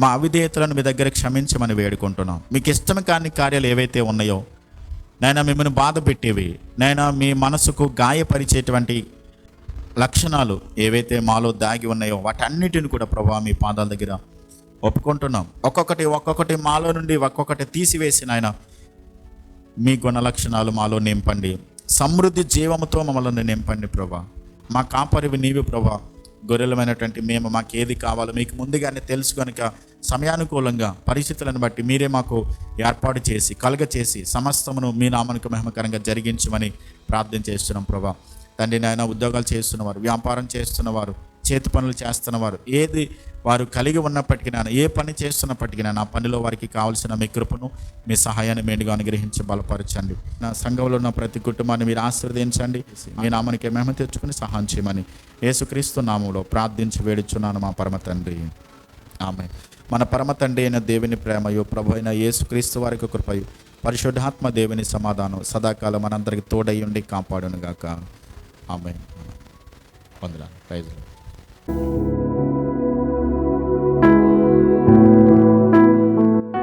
మా అవిధేయతలను మీ దగ్గర క్షమించమని వేడుకుంటున్నాం. మీకు ఇష్టం కాని కార్యాలు ఏవైతే ఉన్నాయో నాయన మిమ్మల్ని బాధ పెట్టేవి, నాయన మీ మనసుకు గాయపరిచేటువంటి లక్షణాలు ఏవైతే మాలో దాగి ఉన్నాయో వాటన్నిటిని కూడా ప్రభా మీ పాదాల దగ్గర ఒప్పుకుంటున్నాం. ఒక్కొక్కటి మాలో నుండి ఒక్కొక్కటి తీసివేసి నాయన మీ గుణ లక్షణాలు మాలో నింపండి. సమృద్ధి జీవముతో మమ్మల్ని నింపండి ప్రభా. మా కాపరివి నీవు ప్రభా. గొర్రెలమైనటువంటి మేము మాకు ఏది కావాలో మీకు ముందుగానే తెలుసు కనుక సమయానుకూలంగా పరిస్థితులను బట్టి మీరే మాకు ఏర్పాటు చేసి కలుగచేసి సమస్తమును మీ నామానికి మహిమకరంగా జరిగించమని ప్రార్థన చేస్తున్నాం ప్రభా. తండ్రి నాయన, ఉద్యోగాలు చేస్తున్నవారు, వ్యాపారం చేస్తున్నవారు, చేతి పనులు చేస్తున్నవారు, ఏది వారు కలిగి ఉన్నప్పటికీ నాన్న, ఏ పని చేస్తున్నప్పటికీ నా పనిలో వారికి కావాల్సిన మీ కృపను మీ సహాయాన్ని మేలుగా అనుగ్రహించి బలపరచండి. నా సంఘంలో ఉన్న ప్రతి కుటుంబాన్ని మీరు ఆశీర్వదించండి. మీ నామానికి మహిమ తెచ్చుకుని సహాయం చేయమని యేసుక్రీస్తు నామములో ప్రార్థించి వేడుచున్నాను మా పరమ తండ్రి, ఆమేన్. మన పరమ తండ్రి అయిన దేవుని ప్రేమయు ప్రభు అయిన యేసుక్రీస్తు వారికి కృపయు పరిశుద్ధాత్మ దేవుని సమాధానం సదాకాలం మనందరికి తోడయ్యుండి కాపాడునుగాక. ఆమేన్. వందనాలు. Praise lord.